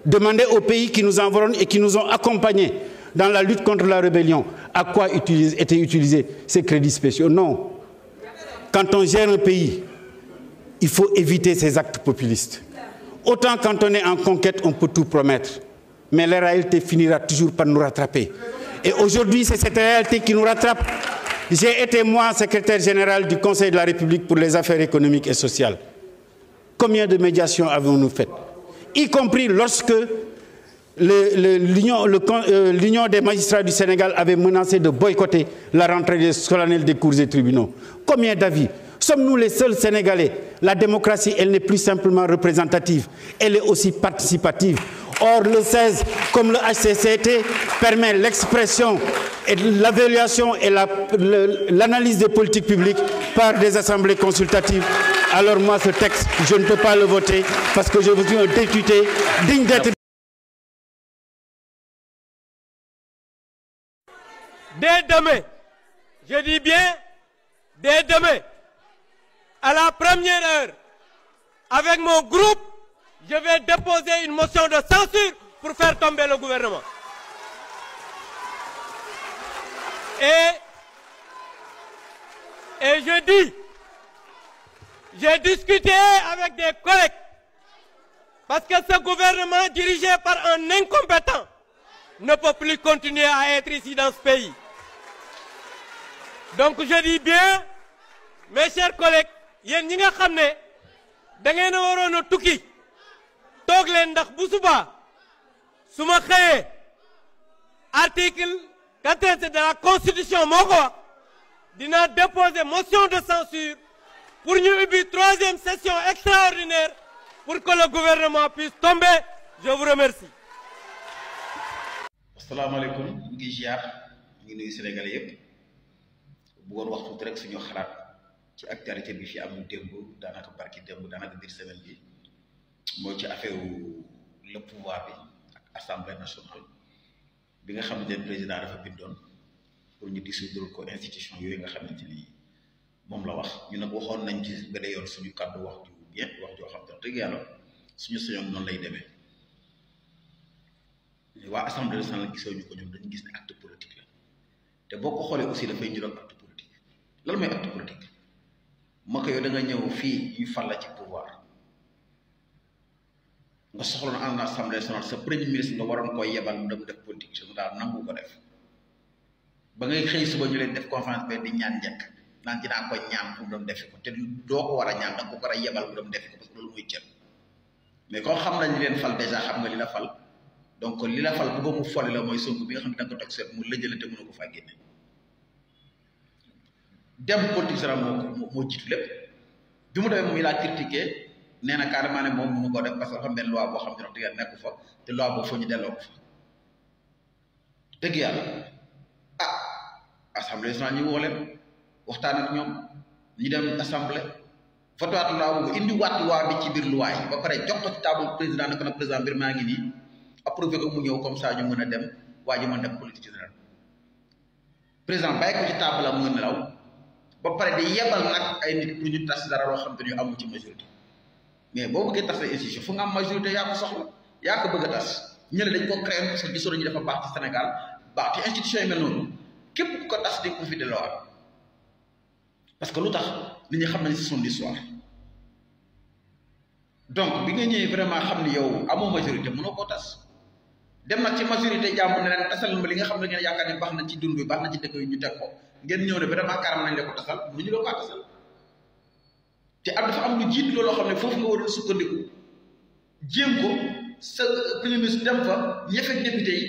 Demandez aux pays qui nous environnent et qui nous ont accompagnés dans la lutte contre la rébellion, à quoi étaient utilisés ces crédits spéciaux? Non. Quand on gère un pays, il faut éviter ces actes populistes. Autant quand on est en conquête, on peut tout promettre. Mais la réalité finira toujours par nous rattraper. Et aujourd'hui, c'est cette réalité qui nous rattrape. J'ai été, moi, secrétaire général du Conseil de la République pour les affaires économiques et sociales. Combien de médiations avons-nous faites? Y compris lorsque l'Union des magistrats du Sénégal avait menacé de boycotter la rentrée solennelle des cours et tribunaux. Combien d'avis? Sommes-nous les seuls Sénégalais? La démocratie, elle n'est plus simplement représentative, elle est aussi participative. Or, le 16, comme le HCCT, permet l'expression et l'évaluation et l'analyse des politiques publiques par des assemblées consultatives alors moi ce texte, je ne peux pas le voter parce que je suis un député digne d'être... Dès demain, je dis bien, dès demain, à la première heure, avec mon groupe, je vais déposer une motion de censure pour faire tomber le gouvernement. Et je dis, j'ai discuté avec des collègues, parce que ce gouvernement dirigé par un incompétent ne peut plus continuer à être ici dans ce pays. Donc je dis bien, mes chers collègues, yéen ñi nga xam ne da ngeen a waroon a tukki toog leen ndax bu subaa su ma xëyee article 14 de la constitution moo ko wax dina déposer motion de censure pour ñu ubbi 3e session extraordinaire pour que le gouvernement puisse tomber. Je vous remercie. asalaamaaleykum ñu ngi ziar ñu ngi nuyu Sénégalais yëpp bëggoon wax tuuti rek suñu xalaat ci actualité bi fi am démb daanaka barki démb daanaka biir semaine bi mooy ci affaire le pouvoir bi ak assemblée nationale bi nga xamante ne président dafa bindoon pour ñu dissoudre ko institution yooyu nga xamante ni moom la wax ñu nag waxoon nañ ci ba yoon suñu kàddu wax ju bien wax joo xam te dëgg yàlla suñu sañoon noonu lay demee waa assemblée nationale gisoo ñu ko ñoom dañu gis ne acte politique la te boo ko xoolee aussi dafay jural acte politique lan mooy acte politique ma ko yow da nga ñëw fii ñu fal la ci pouvoir nga soxla na en assemblée nationale sa premier ministre nga waroon koy yebal mu dem def politique générale nangu ko def ba ngay xëy suba ñu leen def conférence ba di ñaan njëkk naan dinaa ko ñaan pour mu dem defi ko te doo ko war a ñaan da ko war a yebal mu dem defi ko parce que loolu mooy cër mais comme xam nañ li leen fal déjà xam nga li la fal donc li la fal bëgg mu folli la mooy Sonko bi nga xam ne da nga ko toog seet mu lëjale te mënoo ko faa génne dem politique générale moo jiitu lépp bi mu demee moom il a critiqué nee na carrément ne moom mënu ko def parce que dafa am benn loi boo xam ne wax dëgg yàlla nekku fa te loi boobu foo ñu delloo ko fa dëgg yàlla ah assemblée nationale ñu woo leen waxtaan ak ñoom ñu dem assemblée voté waat loi boobu indi waat loi bi ci biir loi yi ba pare jox ko ci table président ne ko nag président mbir maa ngi nii approuvé ko mu ñëw comme ça ñu mën a dem waa ji mën dem politique générale président bàyyi ko ci table la mu nelaw ba pare di yebal nag ay nit pour ñu tas dara loo xam te ñu amul ci majorité mais boo bëggee tas ay institution fu nga am majorité yaa ko soxla yaa ko bëgg a tas ñële dañ ko créé parce que gisoon nañu dafa baax ci Sénégal baax ci institution yi mel noonu képp ku ko tas di ko fi delloowaat parce que lu tax nit ñi xam nañ si son histoire donc bi nga ñëwee vraiment xam ni yow amoo majorité mënoo koo tas dem nag ci majorité jàmm ne leen tasal ma li nga xam ne ngeen yaakaar ne baax na ci dund bi baax na ci dëkk yi ñu teg ko ngeen ñëw ne vraiment carrément nañ la ko tasal lu ñu la ko tasal te am dafa am lu jiitu looloo xam ne foofu nga waroon sukkandiku jéem ko sa premier ministre dem fa ñefeeg député yi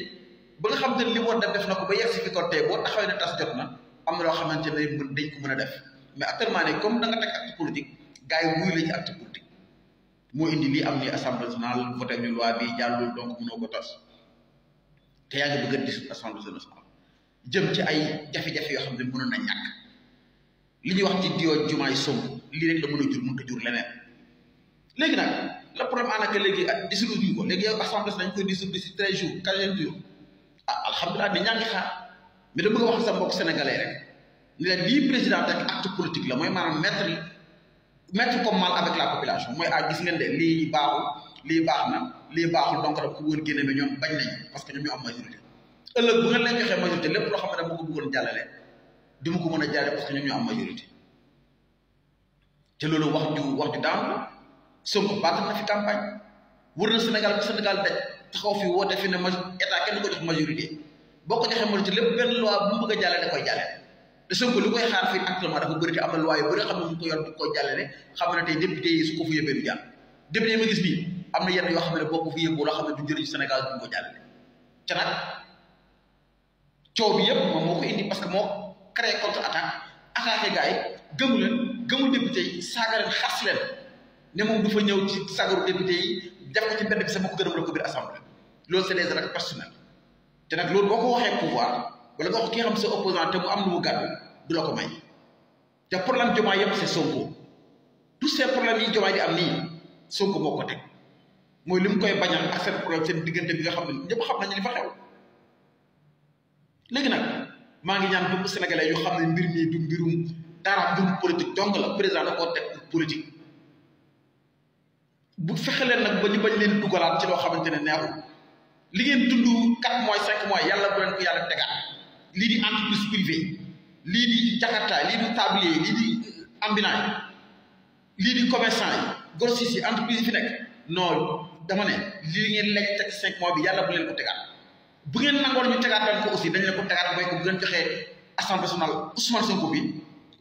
ba nga xam te ne li mu war def na ko ba yegg si fi ko tey boo taxawee ne tas jot na am na loo xamante ne dañ ko mën a def mais actuellement ne comme da nga teg acte politique gars yi wuyu la ci acte politique moo indi lii am ni assemblée nationale voté ñu loi bi jàllul donc mënoo ko tas te yaa ngi bëgg a dissoudre assemblée nationale jëm ci ay jafe-jafe yoo xam ne mënoon na ñàkk li ñuy wax ci diwo jumaay Sonko lii rek la mën a jur mënut a jur leneen léegi nag le problème ànd ak léegi dissoudre ñu ko léegi yow assemblée nañ koy dissoudre d'ici 13 jours 15 jours ah alhamdulilah ni ñaa ngi xaar mais da bëgg a wax sa mbokk sénégalais rek ni leen lii président teg acte politique la mooy maanaam mettre comme mal avec la population mooy ah gis ngeen de lii baaxul lii baax na lii baaxul donc daf ko woon génne mais ñoom bañ nañ parce que ñoom ñoo am majorité ëllëg bu ngeen leen joxee majorité lépp loo xam ne dama ko bëggoon jàllale di ma ko mën a jàllale parce que ñoom ñoo am majorité te loolu wax ju daanu la Sonko battre na fi campagne wër na Sénégal bi Sénégal daj taxaw fi woote fi ne état kenn du ko jox majorité boo ko joxee majorité lépp benn loi bu mu bëgg a jàllale da koy jàllale te Sonko li koy xaar fii actuellement dafa bëri te am na loi yu bëri xam ne mu ko yor di ko jàllale xam ne tey député yi su ko fa yëbee du jàll député yi ma gis nii am na yenn yoo xam ne boo ko fi yëboo loo xam ne du njëriñ Sénégal duñ ko jàllale te nag coow bi yëpp moom moo ko indi parce que moo créé contre attaqué gars yi gëmu leen gëmul député yi saaga leen xas leen ne moom du fa ñëw ci sagaru député yi def ko ci mbedd bi sama ko gërëm la ko biir assemblée loolu c'est des attaques personnelles te nag loolu boo ko waxee pouvoir wala nga wax ki nga xam sa opposant te mu am lu mu gàddu du la ko may te problème Diomaye yëpp c'est Sonko tous ces problèmes yi Diomaye di am nii Sonko moo ko teg mooy li mu koy bañal ak seen problème seen diggante bi nga xam ne ñëpp xam nañu li fa xew léegi nag maa ngi ñaan bépp sénégalais yu xam ne mbir mii du mbirum dara mbirum politique dong la président da koo teg politique bu fexe leen nag ba ñu bañ leen dugalaat ci loo xamante ne neexul li ngeen dund 4 mois 5 mois yàlla bu leen ko yàlla tegaat lii di entreprise privée lii di jakarta lii di tablier lii di ambulant lii di commerçant yi grossistes yi entreprise yi fi nekk non dama ne lii ngeen lekk teg 5 mois bi yàlla bu leen ko tegaat bu ngeen nangoon ñu tegaat leen ko aussi dañ leen ko tegaat mooy ko bu ngeen joxee assemblée nationale Ousmane Sonko bi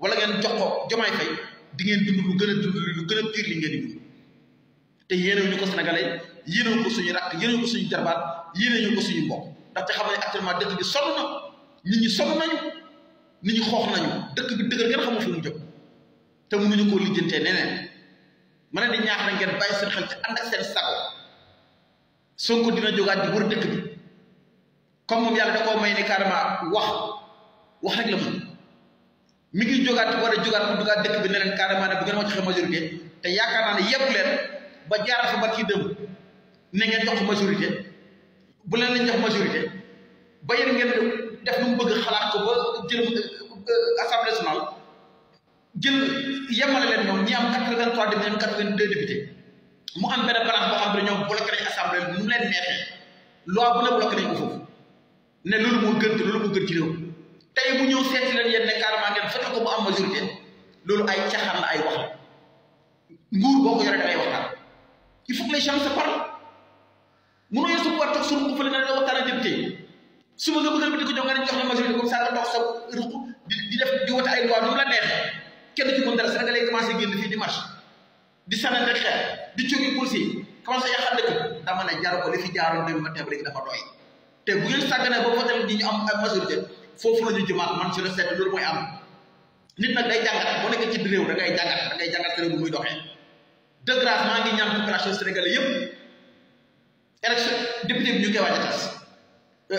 wala ngeen jox ko Diomaye Faye di ngeen dund lu gën a pire li ngeen di dund te yéenewuñu ko sénégalais yéenewu ko suñu rakk yéenewu ko suñu jarbaat yéenewu ko suñu mbokk ndaxte xam ne actuellement dëkk bi sonn na nit ñi sonn nañu nit ñi xoox nañu dëkk bi dëgër ngeen xamul fi mu jëm te mënuñu koo lijjantee neneen ma ne di ñaax na ngeen bàyyi seen xel ci ànd ak seen sago Sonko dina jógaat di wër dëkk bi comme moom yàlla da koo may ni carrément wax rek la mën mi ngi jógaat war a jógaat pour dugaat dëkk bi ne leen carrément ne bu ngeen ma joxe majorité te yaakaar naa ne yëpp leen ba jaara fa ba kii dem ne ngeen jox majorité bu leen lañ jox majorité ba yéen ngeen def lu mu bëgg xalaat ko ba jël assemblée nationale jël yemale leen ñoom ñi am 83 députés ñoom 82 députés mu am benn branche boo xam ne ñoom bloqué nañ assemblée nu mu leen neexee loi bu ne bloqué nañ ko foofu ne loolu moo gën te loolu moo gën ci réew tey bu ñëw seeti leen yéen ne carrément ngeen fexe ko mu am majorité loolu ay caxaan la ay wax la nguur boo ko yoree da ngay waxtaan il faut que les gens se parlent mënoo yor sa pouvoir toog suñu ko fële na la waxtaan ak député suba nga bëgg di ko jox nga ne jox la majorité comme ça nga toog sa ruq di def di wote ay loi nu mu la neexee kenn ci mën dara Sénégalais commencé génn fii di marche di sànnante xeer di jóge policier commencé yàqal dëkk dama ne jaru ko li fi jaaroon dem matin ba léegi dafa doy te bu ngeen sàgganee ba voté di ñu am majorité foofu la ñu jëmaat man sur le set loolu mooy am nit nag day jàngat boo nekkee ci réew da ngay jàngat réew bu muy doxee de grâce maa ngi ñaan population sénégalais yëpp élection député bi ñu koy waaj a tas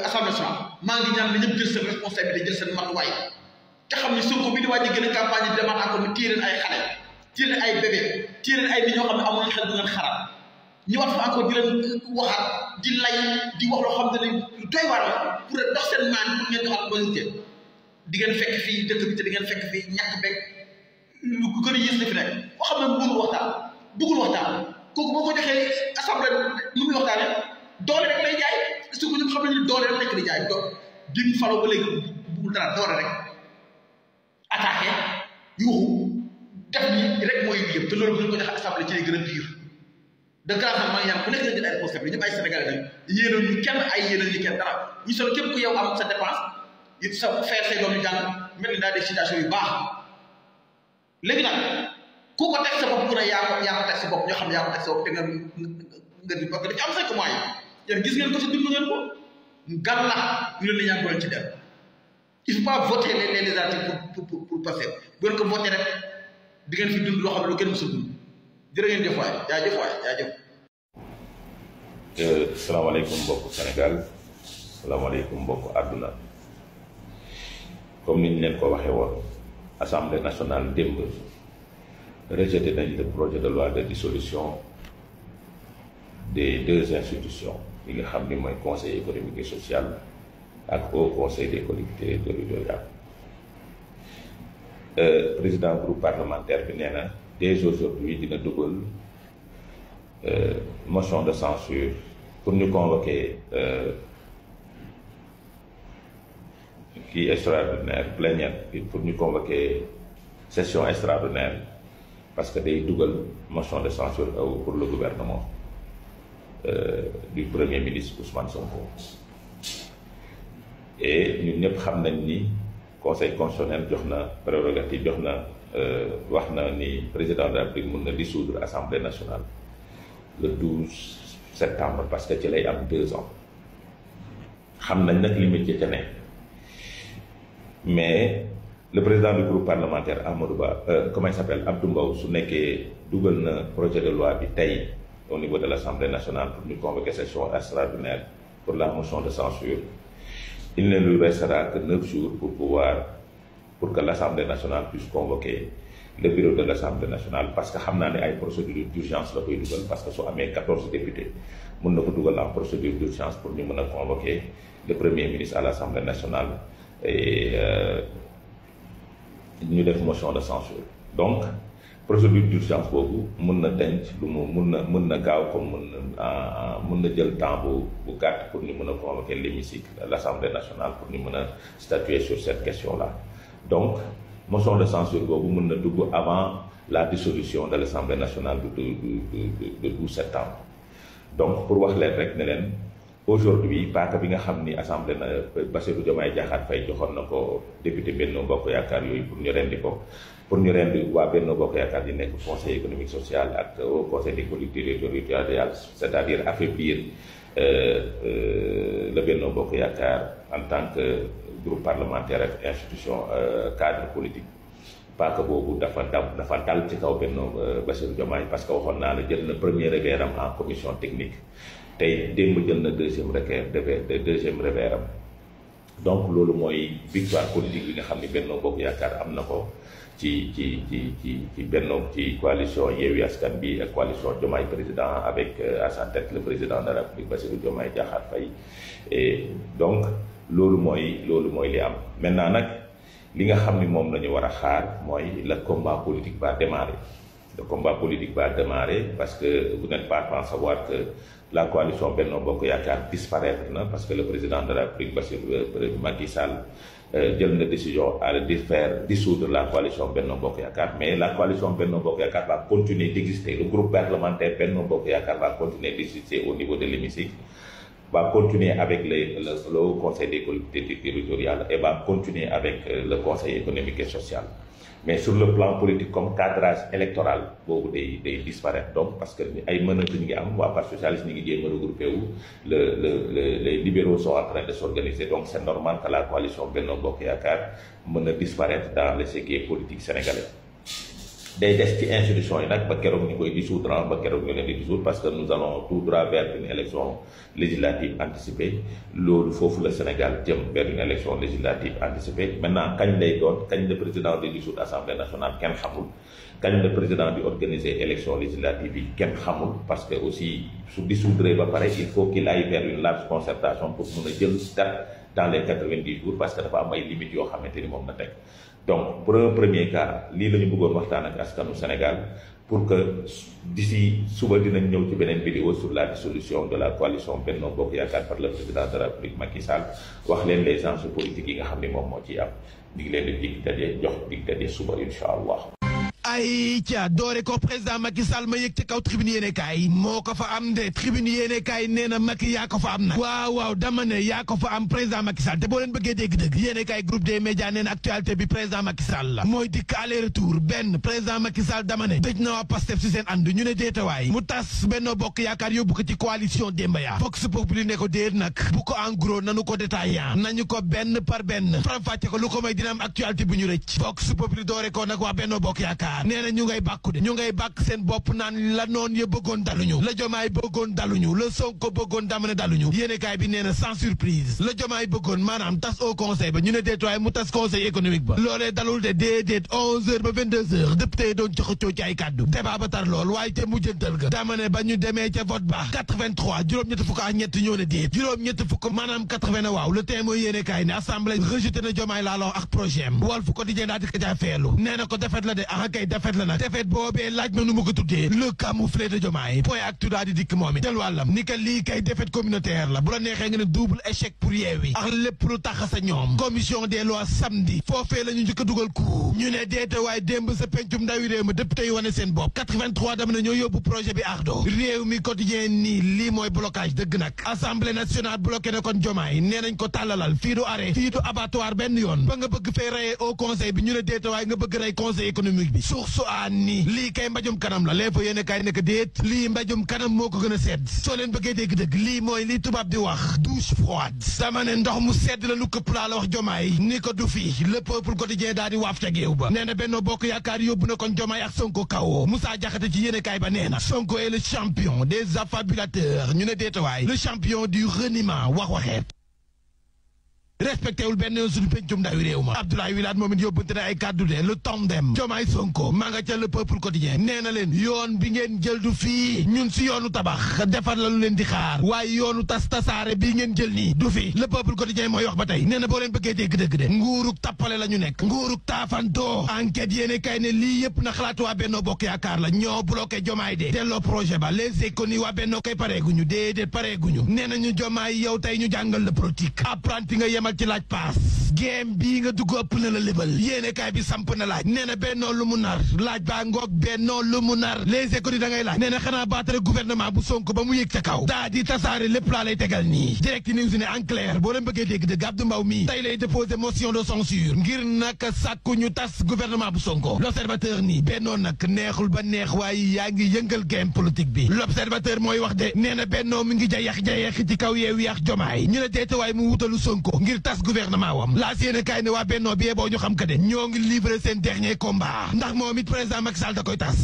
assemblée nationale maa ngi ñaan na ñëpp jël seen responsabilité jël seen matuwaay te xam ni Sonko bi di waaj a gën a campagne yi demaat encore mu téye leen ay xale téye leen ay bébé téye leen ay nit ñoo xam ne amuñu xel bu ngeen xalaat ñu wax fa encore di leen waxaat di lay di wax loo xam ne lu doy waar la pour dox seen maan pour ngeen joxaat majorité di ngeen fekk fii dëkk bi te di ngeen fekk fii ñàkk beeg lu gën a yées li fi nekk koo xam ne bëggul waxtaan kooku boo ko joxee assemblée lu muy waxtaane doole rek lay jaay su ko ñëpp xam nañu doole rek nekk di jaay bi mu faloo ba léegi bëggul dara doole rek attaqué yuuxu def ni rek mooy yëpp te loolu bu ñu ko joxee assemblée ci lay gën a pire de grâce nag maa ngi ñaan ku nekk na jël ay responsabilité ñëpp ay sénégalais lañ yéenal ñu kenn ay yéenal ñu kenn dara ñu solo képp ku yow am sa dépense it sa faire say doom ñu jàng mel ni daa des situation yu baax léegi nag ku ko teg sa bopp ku ne yaa ko teg sa bopp ñoo xam ne yaa ko teg sa bopp te nga di parce que dañu am 5 mois yi yéen gis ngeen ko si dund ngeen ko gàlla ñu leen di ñaan ko leen ci dem il faut pas voter les législatives pour passer bu ngeen ko voté rek di ngeen fi dund loo xam ne lu kenn mësul dund jërë ngeen jëf waay jaajëf. salaamaaleykum mbokku Sénégal salaamaaleykum mbokku àdduna comme ni ñu leen ko waxee woon assemblée nationale démb rejeté nañ le projet de loi de dissolution des 2 institutions yi nga xam ni mooy conseil économique et social ak au conseil des collectivités territoriales président groupe parlementaire bi nee na dès aujourd'hui dina dugal motion de censure pour ñu convoquer kii extraordinaire plénière pour ñu convoquer session extraordinaire parce que day dugal motion de censure pour le gouvernement du premier ministre Ousmane Sonko et ñun ñëpp xam nañ ni conseil constitutionnel jox na prérogative jox na wax na ni président de la République mun na dissoudre assemblée nationale le 12 septembre parce que ci lay am 2 ans xam nañ nag limite ca ne mais le président du groupe parlementaire Amadou Ba comment il s'appelle Abdou Mbow su nekkee dugal na projet de loi bi tey au niveau de l'Assemblée nationale pour ñu convoquer session extraordinaire pour la motion de censure il ne lui restera que 9 jours pour que l'Assemblée nationale puisse convoquer le bureau de l'Assemblée nationale parce que xam naa ne ay procédure d'urgence la koy dugal parce que su amee 14 députés mën na ko dugal en procédure d'urgence pour ñu mën a convoquer le premier ministre à l'Assemblée nationale et ñu def motion de censure donc procédure d'urgence boobu mën na denc lu mu mën na gaaw comme mën na jël temps bu gàtt pour ñu mën a convoquer l'hémicycle l'Assemblée nationale pour ñu mën a statuer sur cette question là donc motion de censure boobu mën na dugg avant la dissolution de l'Assemblée nationale de 12 septembre donc pour wax leen rek ne leen aujourd'hui paaka bi nga xam ni assemblée na Bassirou Diomaye Diakhar Faye joxoon na ko député Benno Bokk Yaakaar yooyu pour ñu rendi ko pour ñu rendi waa Benno Bokk Yaakaar yi nekk conseil économique social ak au conseil des collectivités territoriales c'est-à-dire affaiblir le Benno Bokk Yaakaar en tant que groupe parlementaire ak institution cadre politique paaka boobu dafa dal ci kaw Benno Bassirou Diomaye parce que waxoon naa la jël na premier revers am en commission technique tey démb jël na deuxième revers am donc loolu mooy victoire politique bi nga xam ne Benno Bokk Yaakaar am na ko ci Benno ci coalition Yewwi Askan Wi ak coalition Diomaye président avec à sa tête le président de la République Bassirou Diomaye Diakhar Faye et donc loolu mooy li am maintenant nag li nga xam ni moom la ñu war a xaar mooy le combat politique va démarrer le combat politique va démarrer parce que vous n'êtes pas sans savoir que la coalition Benno Bokk Yaakaar disparaître na parce que le président de la République Macky Sall jël na décision de faire dissoudre la coalition Benno Bokk Yaakaar mais la coalition Benno Bokk Yaakaar va continuer d'exister le groupe parlementaire Benno Bokk Yaakaar va continuer d'exister au niveau de l'hémicycle va continuer avec le conseil des collectivités territoriales et va continuer avec le conseil économique et social mais sur le plan politique comme cadrage électoral boobu day disparaître donc parce que ay mënatu ñu ngi am waa parti socialiste ñu ngi jéem a regroupé wu les libéraux sont en train de s'organiser donc c'est normal que la coalition Benno Bokk Yaakaar mën a disparaître dans l'échiquier politique sénégalais day des ci institution yi nag ba keroog ñu koy dissoudre ba keroog ñu leen di dissoudre parce que nous allons tout droit vers une élection législative anticipée loolu foofu le Sénégal jëm vers une élection législative anticipée maintenant kañ lay doon kañ le président di dissoudre Assemblée nationale kenn xamul kañ le président di organiser élection législative yi kenn xamul parce que aussi su dissoudre ba pare il faut qu'il aille vers une large concertation pour mun a jël date dans les 90 jours parce que dafa am ay limites yoo xamante ni moom na teg donc pour un premier cas lii la ñu bëggoon waxtaan ak askanu Sénégal pour que d'ici suba dinañ ñëw ci beneen vidéo sur la dissolution de la coalition Benno Bokk Yaakaar par le président de la République Macky Sall wax leen les enjeux politiques yi nga xam ne moom moo ciy am di leen di dig daje jox dig daje suba incha allah. ay ca doore ko président Macky Sall ma yëg ci kaw tribune yéene kaay moo ko fa am de tribune yéene kaay nee na Macky yaa ko fa am nag waaw dama ne yaa ko fa am président Macky Sall te boo leen bëggee dégg-dëgg yéene kaay groupe des médias nee na actualité bi président Macky Sall la mooy dikk aller retour benn président Macky Sall dama ne dëj na waa Pastef si seen ànd ñu ne déetawaay mu tas Benno Bokk Yaakaar yóbbu ko ci coalition Demba Ya Vox Populi ne ko déet nag bu ko en gros nanu ko détaillant nañu ko benn par benn faram-fàcce ko lu ko may dina am actualité bu ñu rëcc Vox Populi doore ko nag waa Benno Bokk Yaakaar nee na ñu ngay bàkku de ñu ngay bàkk seen bopp naan la noon ya bëggoon daluñu la Diomaye bëggoon daluñu la Sonko bëggoon dama ne daluñu yéenekaay bi nee na sans surprise la Diomaye bëggoon maanaam tas au conseil ba ñu ne déetowaay mu tas conseil économique ba loolee dalul de déedéet 11h ba 22h député doon ci xëccoo ci ay kàddu débat ba tar lool waaye te mujjantal ga dama ne ba ñu demee ca vote ba 83 juróom-ñett fukk ak ñett ñoo ne déet juróom-ñett fukk maanaam 80 na waaw le témoin yéenekaay ne assemblée rejeté na Diomaye laa la wax ak projet am Walf Quotidien daal di ko caa feelu nee na ko defet la de kay defet la nag defet boobee laaj na nu mu ko tuddee le camouflet de Diomaye point actu daal di dikk moom it del wàllam ni que lii kay défaite communautaire la bu la neexee nga ne double échec pour Yewwi ak lépp lu tax sa ñoom commission des lois samedi foofee la ñu njëkk a dugal coup ñu ne deete waaye démb sa pencum ndawi réew mi député yi wane seen bopp 83 dama ne ñoo yóbbu projet bi ardo réew mi quotidien nii lii mooy blocage dëgg nag assemblée nationale bloqué na kon Diomaye nee nañ ko tàllalal fii du arrêt fii du abattoir benn yoon ba nga bëgg fee reye au conseil bi ñu ne deete waaye nga bëgg rey conseil économique bi source a nii lii kay mbajum kanam la léegi fa yéene kay nekk déet lii mbajum kanam moo ko gën a sedd soo leen bëggee dégg-dëgg lii mooy lii tubaab di wax douche froide dama ne ndox mu sedd la lu këpp laa la wax Diomaye ni ko du fii le peuple quotidien daal di waaf ca géew ba nee na Benno Bokk Yaakaar yóbbu na kon Diomaye ak Sonko kawoo Moussa Diakhaté ci yéene kay ba nee na Sonko est le champion des affabulateurs ñu ne déetawaay le champion du reniement wax waxeet respecté wul benn yoon suñu pencum ndawi réew ma Abdoulaye Wilane moom it yóbbante na ay kàddu de le tandem Diomaye Sonko maa nga ca le peuple quotidien nee na leen yoon bi ngeen jël du fii ñun si yoonu tabax defar la lu leen di xaar waaye yoonu tasaare bi ngeen jël nii du fi le peuple quotidien mooy wax ba tey nee na boo leen bëggee dégg dëgg de nguurug tappale la ñu nekk nguurug taafantoo enquête yéene kay ne lii yëpp na xalaatu waa Benno Bokk Yaakaar la ñoo bloqué Diomaye de delloo projet ba les économies waa Benno kay pareeguñu déedéet pareeguñu nee nañu Diomaye yow tey ñu jàngal la politique apprenti nga yemal ci laaj paas game bii nga dugg ëpp na la lébal yéene kaay bi samp na laaj nee na Benno lu mu nar laaj baa ngoog Benno lu mu nar les économies da ngay laaj nee na xanaa baatare gouvernement bu Sonko ba mu yëg ca kaw daa di tasaare lépp laa lay tegal nii direct news ne en clair boo leen bëggee dégg dëgg Abdou Mbow mi tey lay déposé motion de censure ngir nag sàkku ñu tas gouvernement bu Sonko l'observateur nii Benno nag neexul ba neex waaye yaa ngi yëngal game politique bi l'observateur mooy wax de nee na Benno mi ngi jayax ci kaw Yewwi ak Diomaye ñu ne deete waaye mu wutalu Sonko ngir tas gouvernement wam laas yéene kaay ne waa Benno bi boo ñu xam ka de ñoo ngi livré seen dernier combat ndax moom it président Macky Sall da koy tas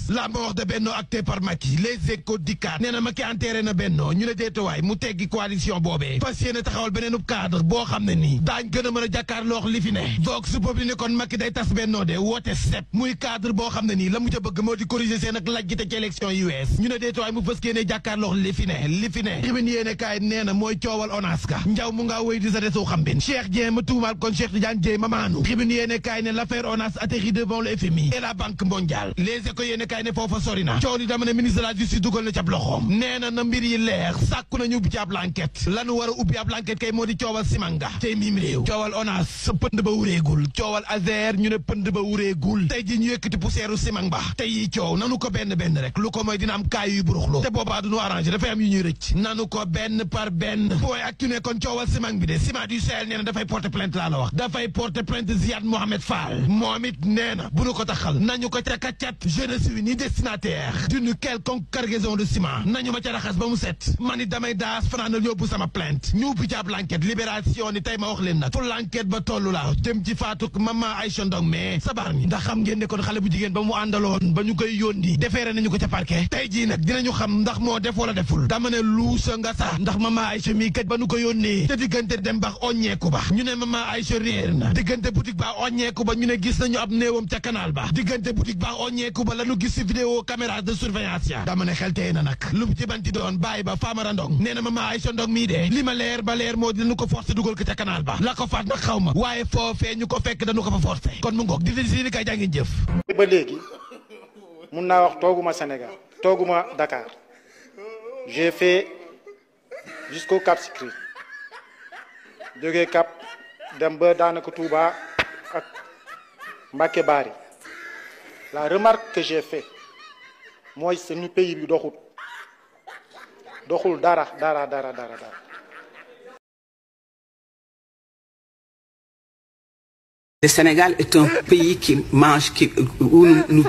la mort de Benno actée par Macky les échos dikkaat nee na Macky enterré na Benno ñu ne deetuwaay mu teggi coalition boobee fas yéene taxawal beneenub cadre boo xam ne nii daañ gën a mën a jàkkaarloo li fi ne vox populi ne kon Macky day tas Benno de woote step muy cadre boo xam ne nii la mu ca bëgg moo di corriger seen ak lajjite ci élection yu wees ñu ne deetuwaay mu fas yéene jàkkaarloo li fi ne tribune yéene kaay nee na mooy coowal ONAS ka njaw mu ngaa wéy di sa desoo xam bin Cheikh Dieng ma tuumaal kon Cheikh Tidiane Dièye mamaanu tribune yéene kaay ne l'affaire ONAS atterrit devant le FMI et la Banque mondiale les échos yéene kaay ne foofa sori na coow li dama ne ministre de la justice dugal na ci ab loxoom nee na mbir yi leer sàkku nañu ubbi ci ab l'enquête lanu war a ubbi ab l'enquête kay moo di coowal Simanga tey miim réew coowal ONAS pënd ba wureegul coowal Azer ñu ne pënd ba wureegul tey ji ñu yëkkati poussière u Simang ba tey yi coow nanu ko benn rek lu ko mooy dina am kaay yu buruxlu te boobaa duñu arrangé dafay am yu ñuy rëcc nanu ko benn par benn booy ak ne kon coowal Simang bi de Ciment du Sahel nee na dafay porter plainte laa la wax dafay porter plainte Ziad Mohamed Fall moom it nee na bu nu ko taxal nañu ko ca kaccat je ne suis ni destinataire d'une quelconque cargaison de ciment nañu ma ca raxas ba mu set man it damay daas fanaanal yóbbu sama plainte ñu ubbi ci ab l'enquête libération ni tey ma wax leen nag fu l'enquête ba tollu la jëm ci faatuk Mama Aïcha Ndong mais sabar ñi ndax xam ngeen ne kon xale bu jigéen ba mu àndaloon ba ñu koy yónni defeere nañu ko ca parquet tey jii nag dinañu xam ndax moo def wala deful dama ne luusa nga sax ndax Mama Aïcha mii kat ba nu ko yónnee te diggante dem bax oññeeku ba ñu ne Mama Aïcha réer na diggante boutique ba oññeeku ba ñu ne gis nañu ab néewam ca canal ba diggante boutique ba oññeeku ba lañu gis ci vidéo caméra de surveillance ya dama ne xel tey na nag lu mu ci banti doon bàyyi ba Famara Ndong nee na Mama Aïcha Ndong mii de li ma leer ba leer moo di dañu ko forcé dugal ko ca canal ba la ko faat nag xaw ma waaye foofee ñu ko fekk dañu ko fa forcé kon mu ngoog di kay jàngeen jëf ba léegi mun naa wax tooguma Sénégal tooguma Dakar j'ai fait jusqu'au Cap Skirring jógee Cap dem ba daanaka Touba ak Mbacké Bari la remarque que j'ai fait mooy suñu pays bi doxul dara. Le Sénégal est un pays où nous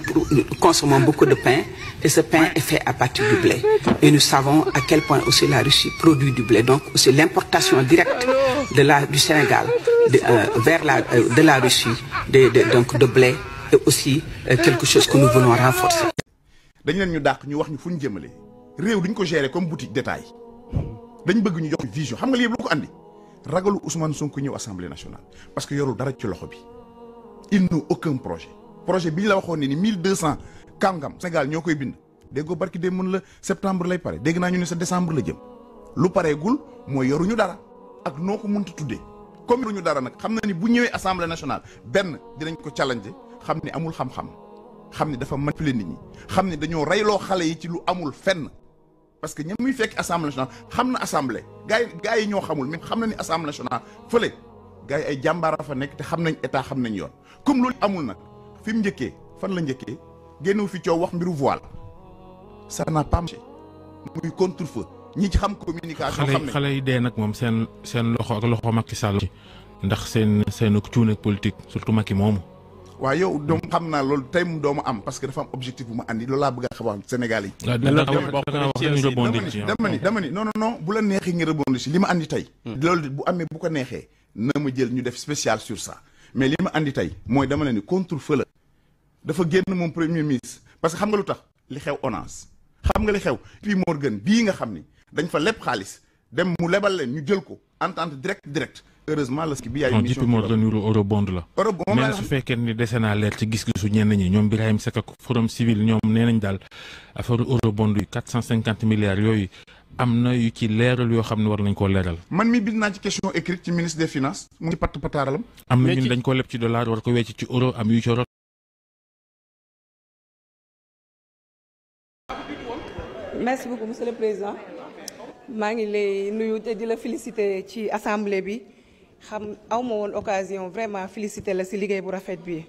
consommons beaucoup de pain et ce pain est fait à partir du blé. Et nous savons à quel point aussi la Russie produit du blé. Donc aussi l'importation directe du Sénégal de la Russie donc de blé est aussi quelque chose que nous voulons renforcer. dañ leen ñu dàq ñu wax ñu fu ñu jëmale réew duñ ko gérer comme boutique détail dañ bëgg ñu jox vision xam nga lii lu ko andi ragalu Ousmane Sonko ñëw assemblée nationale parce que yorul dara ci loxo bi il n'a aucun projet bi ñu la waxoon ne ni 1200 kàngam Sénégal ñoo koy bind déggoo barki de mën la septembre lay pare dégg naa ñu ne sa décembre la jëm lu pareegul mooy yoruñu dara ak noo ko mënta tuddee comme yoruñu dara nag xam na ni bu ñëwee assemblée nationale benn dinañ ko challenger xam ni amul xam-xam xam ni dafa manipuler nit ñi xam ni dañoo reyloo xale yi ci lu amul fenn parce que ña muy fekk assemblée nationale xam na assemblée gars yi ñoo xamul mais xam na ni assemblée nationale fële gars yi ay jàmbaara fa nekk te xam nañ état xam nañ yoon comme loolu amul nag fi mu njëkkee fan la njëkkee génnewu fi coow wax mbiru voile ça n'a pas marché muy contre-feu ñi ci xam communication. xam ne xale yi dee nag moom seen loxo ak loxo Macky Sall ndax seen cuune politique surtout Macky moomu. waaw yow doom xam naa loolu tey mu doomu am parce que dafa am objectif bu ma andi loolu laa bëgg a xamal Sénégal yi. dama ni non bu la neexee nga rebondir si li ma andi tey. loolu bu amee bu ko neexee na ma jël ñu def spécial sur ça mais li ma andi tey mooy dama ne ni contre-feu la dafa génn moom premier ministre parce que xam nga lu tax li xew ONAS xam nga li xew puis Morgan bii nga xam ni dañ fa leb xaalis dem mu lebal leen ñu jël ko entente direct heureusement la bi yaay non mission depuis moo doon niru eurobond la mais su fekkee ni dese naa leer ci gis-gisu ñenn ñi ñoom Birahim Seck ak Forum Civil ñoom nee nañ daal affaire eurobond yi 450 milliards yooyu am na yu ci leeral yoo xam ne war nañ koo leeral. man mi bind naa ci question écrite ci ministre des finances mu ci patt pataaralam. am na ñun dañ ko leb ci dollar war ko wecc ci euro am yu ci euro. merci beaucoup monsieur le président maa ngi lay nuyu te di la féliciter ci assemblée bi xam aw ma woon occasion vraiment féliciter la ci liggéey bu rafet bi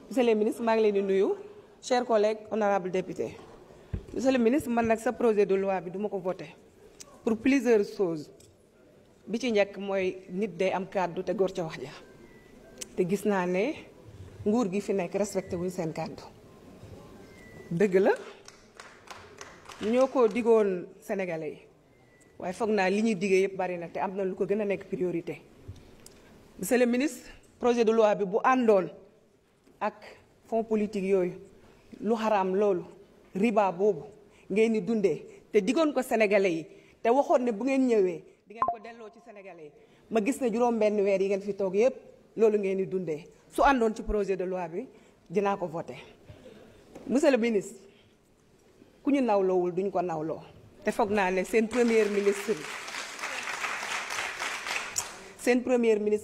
monsieur le ministre maa ngi leen di nuyu chers collègues honorables députés monsieur le ministre man nag sa projet de loi bi duma ko voter pour plusieurs choses bi ci njëkk mooy nit day am kàddu te góor ca wax ja te gis naa ne nguur gi fi nekk respecté wuñ seen kàddu dëgg la ñoo ko digoon sénégalais yi waaye foog naa li ñuy diggee yëpp bari na te am na lu ko gën a nekk priorité monsieur le ministre projet de loi bi bu àndoon ak fonds politique yooyu lu xaraam loolu riba boobu ngeen di dundee te digoon ko sénégalais yi te waxoon ne bu ngeen ñëwee di ngeen ko delloo ci sénégalais yi ma gis ne juróom-benn weer yi ngeen fi toog yëpp loolu ngeen di dundee su àndoon ci projet de loi bi dinaa ko voter monsieur le ministre ku ñu nawloowul duñ ko nawloo te foog naa ne seen premier ministre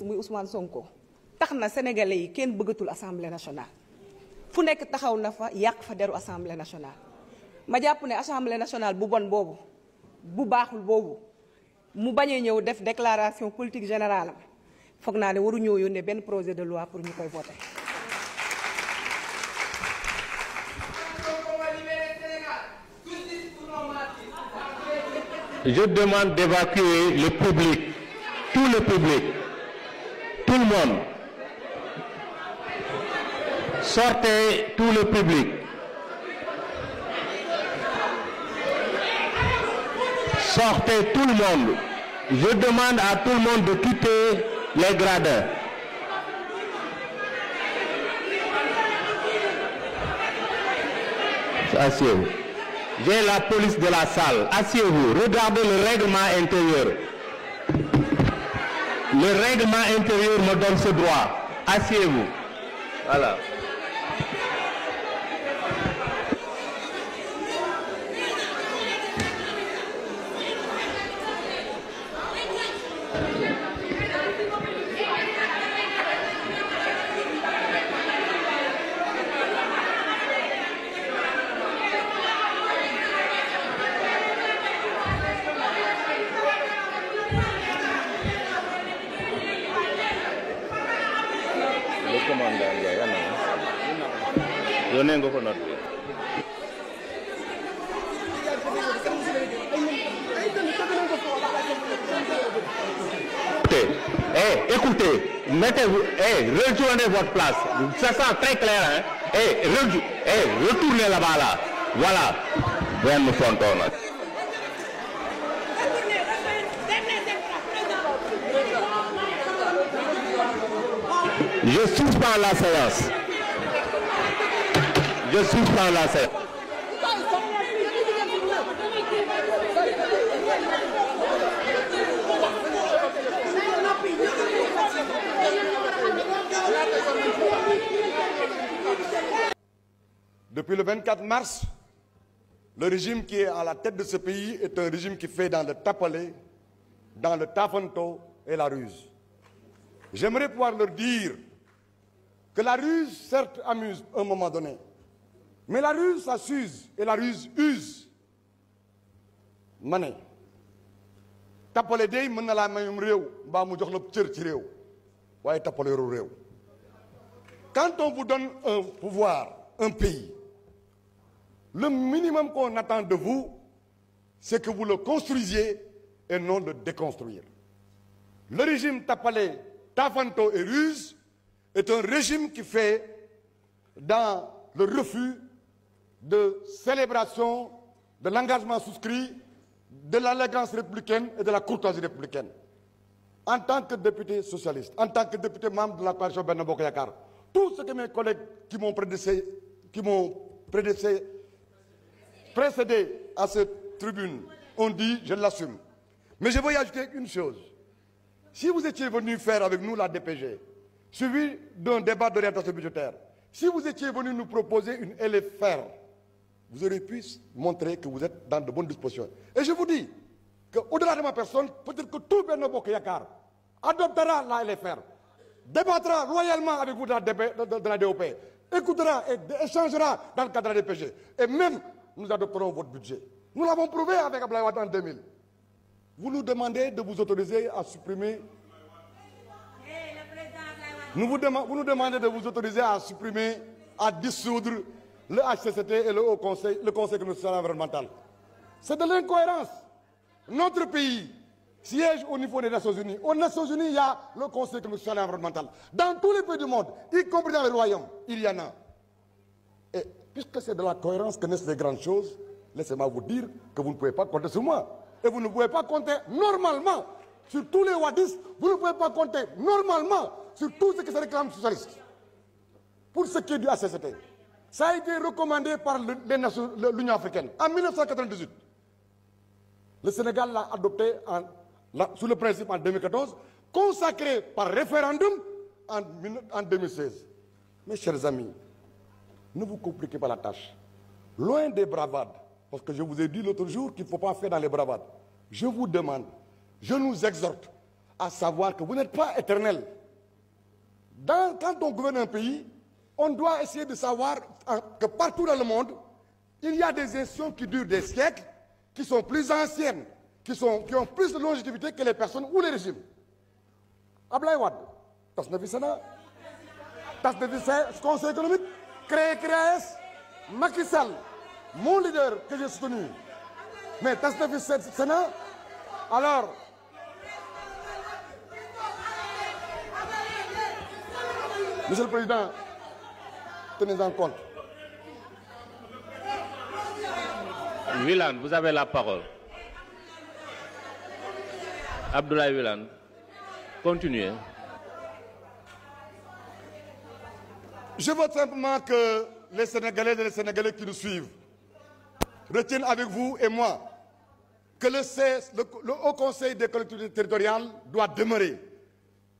muy Ousmane Sonko tax na sénégalais yi kenn bëggatul assemblée nationale fu nekk taxaw na fa yàq fa deru assemblée nationale ma jàpp ne assemblée nationale bu bon boobu bu baaxul boobu mu bañee ñëw def déclaration politique générale foog naa ne waru ñëw yónnee benn projet de loi pour ñu koy voter. Je demande d'évacuer le public, tout le monde. Sortez tout le public. Sortez tout le monde. Je demande à tout le monde de quitter les gradins. Asseyez-vous. J'ai la police de la salle. Asseyez-vous. Regardez le règlement intérieur. Le règlement intérieur me donne ce droit. Asseyez-vous. Voilà. Écoutez, mettez-vous, retournez votre place. Ça sent très clair, hein? Retournez là-bas, là. Voilà. Viens nous fantôme. Je suspends la séance. Je suspends la séance. Depuis le 24 mars, le régime qui est à la tête de ce pays est un régime qui fait dans le tapalé, dans le tafanto et la ruse. J'aimerais pouvoir leur dire que la ruse, certes, amuse à un moment donné, mais la ruse, ça s'use et la ruse use. Mané, tapalé day mën na laa mayum réew mbaa mu jox la cër ci réew waaye tapalé réew. Quand on vous donne un pouvoir, un pays, le minimum qu'on attend de vous, c'est que vous le construisiez et non le déconstruire. Le régime tapalé, tafanto et ruse est un régime qui fait dans le refus de célébration de l'engagement souscrit, de l'allégance républicaine et de la courtoisie républicaine. En tant que député socialiste, en tant que député membre de la coalition Benno Bokk Yakaar, tout ce que mes collègues qui m'ont précédé à cette tribune ont dit, je l'assume. Mais je veux y ajouter une chose. Si vous étiez venu faire avec nous la DPG, suivi d'un débat d'orientation budgétaire, si vous étiez venu nous proposer une LFR, vous auriez pu montrer que vous êtes dans de bonnes dispositions. Et je vous dis qu'au-delà de ma personne, peut-être que tout Benno Bokk Yakaar adoptera la LFR, débattra loyalement avec vous de la DOP, écoutera et échangera dans le cadre de la DPG. Et même, nous adopterons votre budget. Nous l'avons prouvé avec Abdoulaye Wade en 2000. Vous nous demandez de vous autoriser à supprimer... Vous nous demandez de vous autoriser à supprimer, à dissoudre le HCCT et le Conseil économique, social et environnemental. C'est de l'incohérence. Notre pays siège au niveau des Nations Unies. Aux Nations Unies, il y a le Conseil économique, social et environnemental. Dans tous les pays du monde, y compris dans les royaumes, il y en a. Et puisque c'est de la cohérence que naissent les grandes choses, laissez-moi vous dire que vous ne pouvez pas compter sur moi. Et vous ne pouvez pas compter normalement sur tous les wadistes. Vous ne pouvez pas compter normalement sur tout ce qui se réclame socialiste. Pour ce qui est du HCCT, ça a été recommandé par l'Union africaine en 1998. Le Sénégal l'a adopté sous le principe en 2014, consacré par référendum en 2016. Mes chers amis, ne vous compliquez pas la tâche. Loin des bravades, parce que je vous ai dit l'autre jour qu'il ne faut pas faire dans les bravades. Je vous demande, je nous exhorte à savoir que vous n'êtes pas éternel. Quand on gouverne un pays, on doit essayer de savoir que partout dans le monde, il y a des institutions qui durent des siècles, qui sont plus anciennes, qui ont plus de longévité que les personnes ou les régimes. Abdoulaye Wade, tas na fi Sénat, tas na fi Conseil économique, créé CREAES, Macky Sall, mon leader que j'ai soutenu, mais tas na fi Sénat. Alors, Monsieur le Président, tenez en compte. Wilane, vous avez la parole. Abdoulaye Wilane, continuez. Je veux simplement que les Sénégalais et les Sénégalais qui nous suivent retiennent avec vous et moi que le Haut Conseil des collectivités territoriales doit demeurer.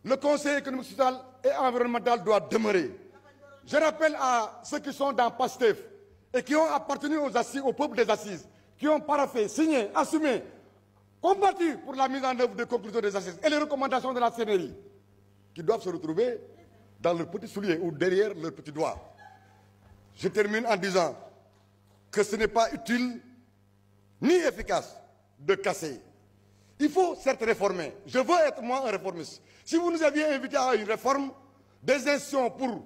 Le Conseil économique, social et environnemental doit demeurer. Je rappelle à ceux qui sont dans PASTEF et qui ont appartenu au peuple des assises, qui ont paraphé, signé, assumé, combattu pour la mise en œuvre des conclusions des assises et les recommandations de la CNRI, qui doivent se retrouver dans leurs petits souliers ou derrière leurs petits doigts. Je termine en disant que ce n'est pas utile ni efficace de casser. Il faut certes réformer. Je veux être moi un réformiste. Si vous nous aviez invités à une réforme des institutions pour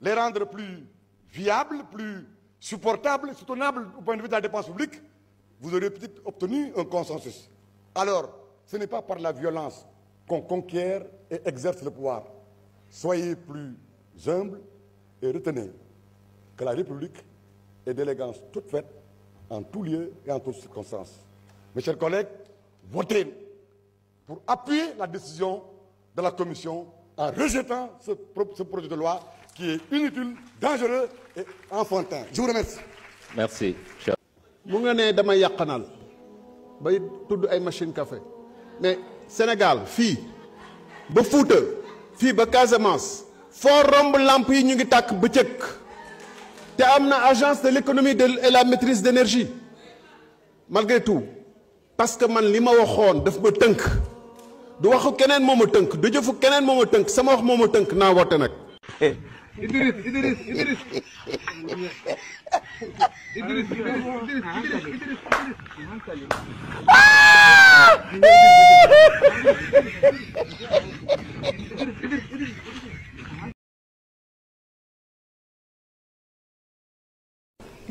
les rendre plus viables, plus supportables, soutenables au point de vue de la dépense publique, vous auriez peut-être obtenu un consensus. Alors, ce n'est pas par la violence qu'on conquiert et exerce le pouvoir. Soyez plus humbles et retenez que la République est d'élégance toute faite en tout lieu et en toutes circonstances. Mes chers collègues, votez pour appuyer la décision de la Commission en rejetant ce projet de loi qui est inutile, dangereux et enfantin. Je vous remercie. Merci. mu nga ne dama yàqanal bay tudd ay machine café mais Sénégal fii ba Fuuta fii ba Casamance foo romb lamp yi ñu ngi tàkk bëccëg te am na agence de l'économie et la maîtrise d'énergie malgré tout parce que man li ma waxoon daf ma tënk du waxu keneen moo ma tënk du jëfu keneen moo ma tënk sama wax moo ma tënk naa woote nag. Idriss.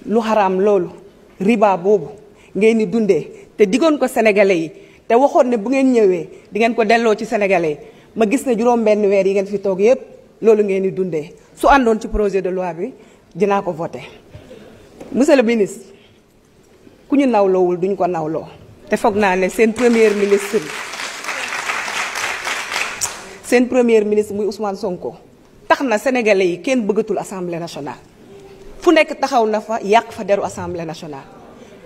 lu xaraam loolu riba boobu ngeen di dundee te diggoon ko sénégalais yi te waxoon ne bu ngeen ñëwee di ngeen ko delloo ci sénégalais yi ma gis ne juróom-benn weer yi ngeen fi toog yépp loolu ngeen di dundee su àndoon ci projet de loi bi dinaa ko voter. Monsieur le ministre ku ñu nawloowul duñ ko nawloo te foog naa ne seen premier ministre muy Ousmane Sonko tax na sénégalais yi kenn bëggatul assemblée nationale fu nekk taxaw na fa yàq fa deru assemblée nationale.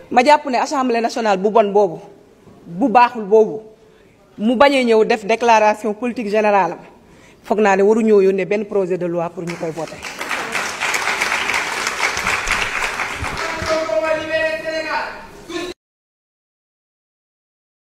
ma jàpp ne assemblée nationale bu bon boobu bu baaxul boobu mu bañee ñëw def déclaration politique générale am foog naa ne waru ñëw yónnee benn projet de loi pour ñu koy voter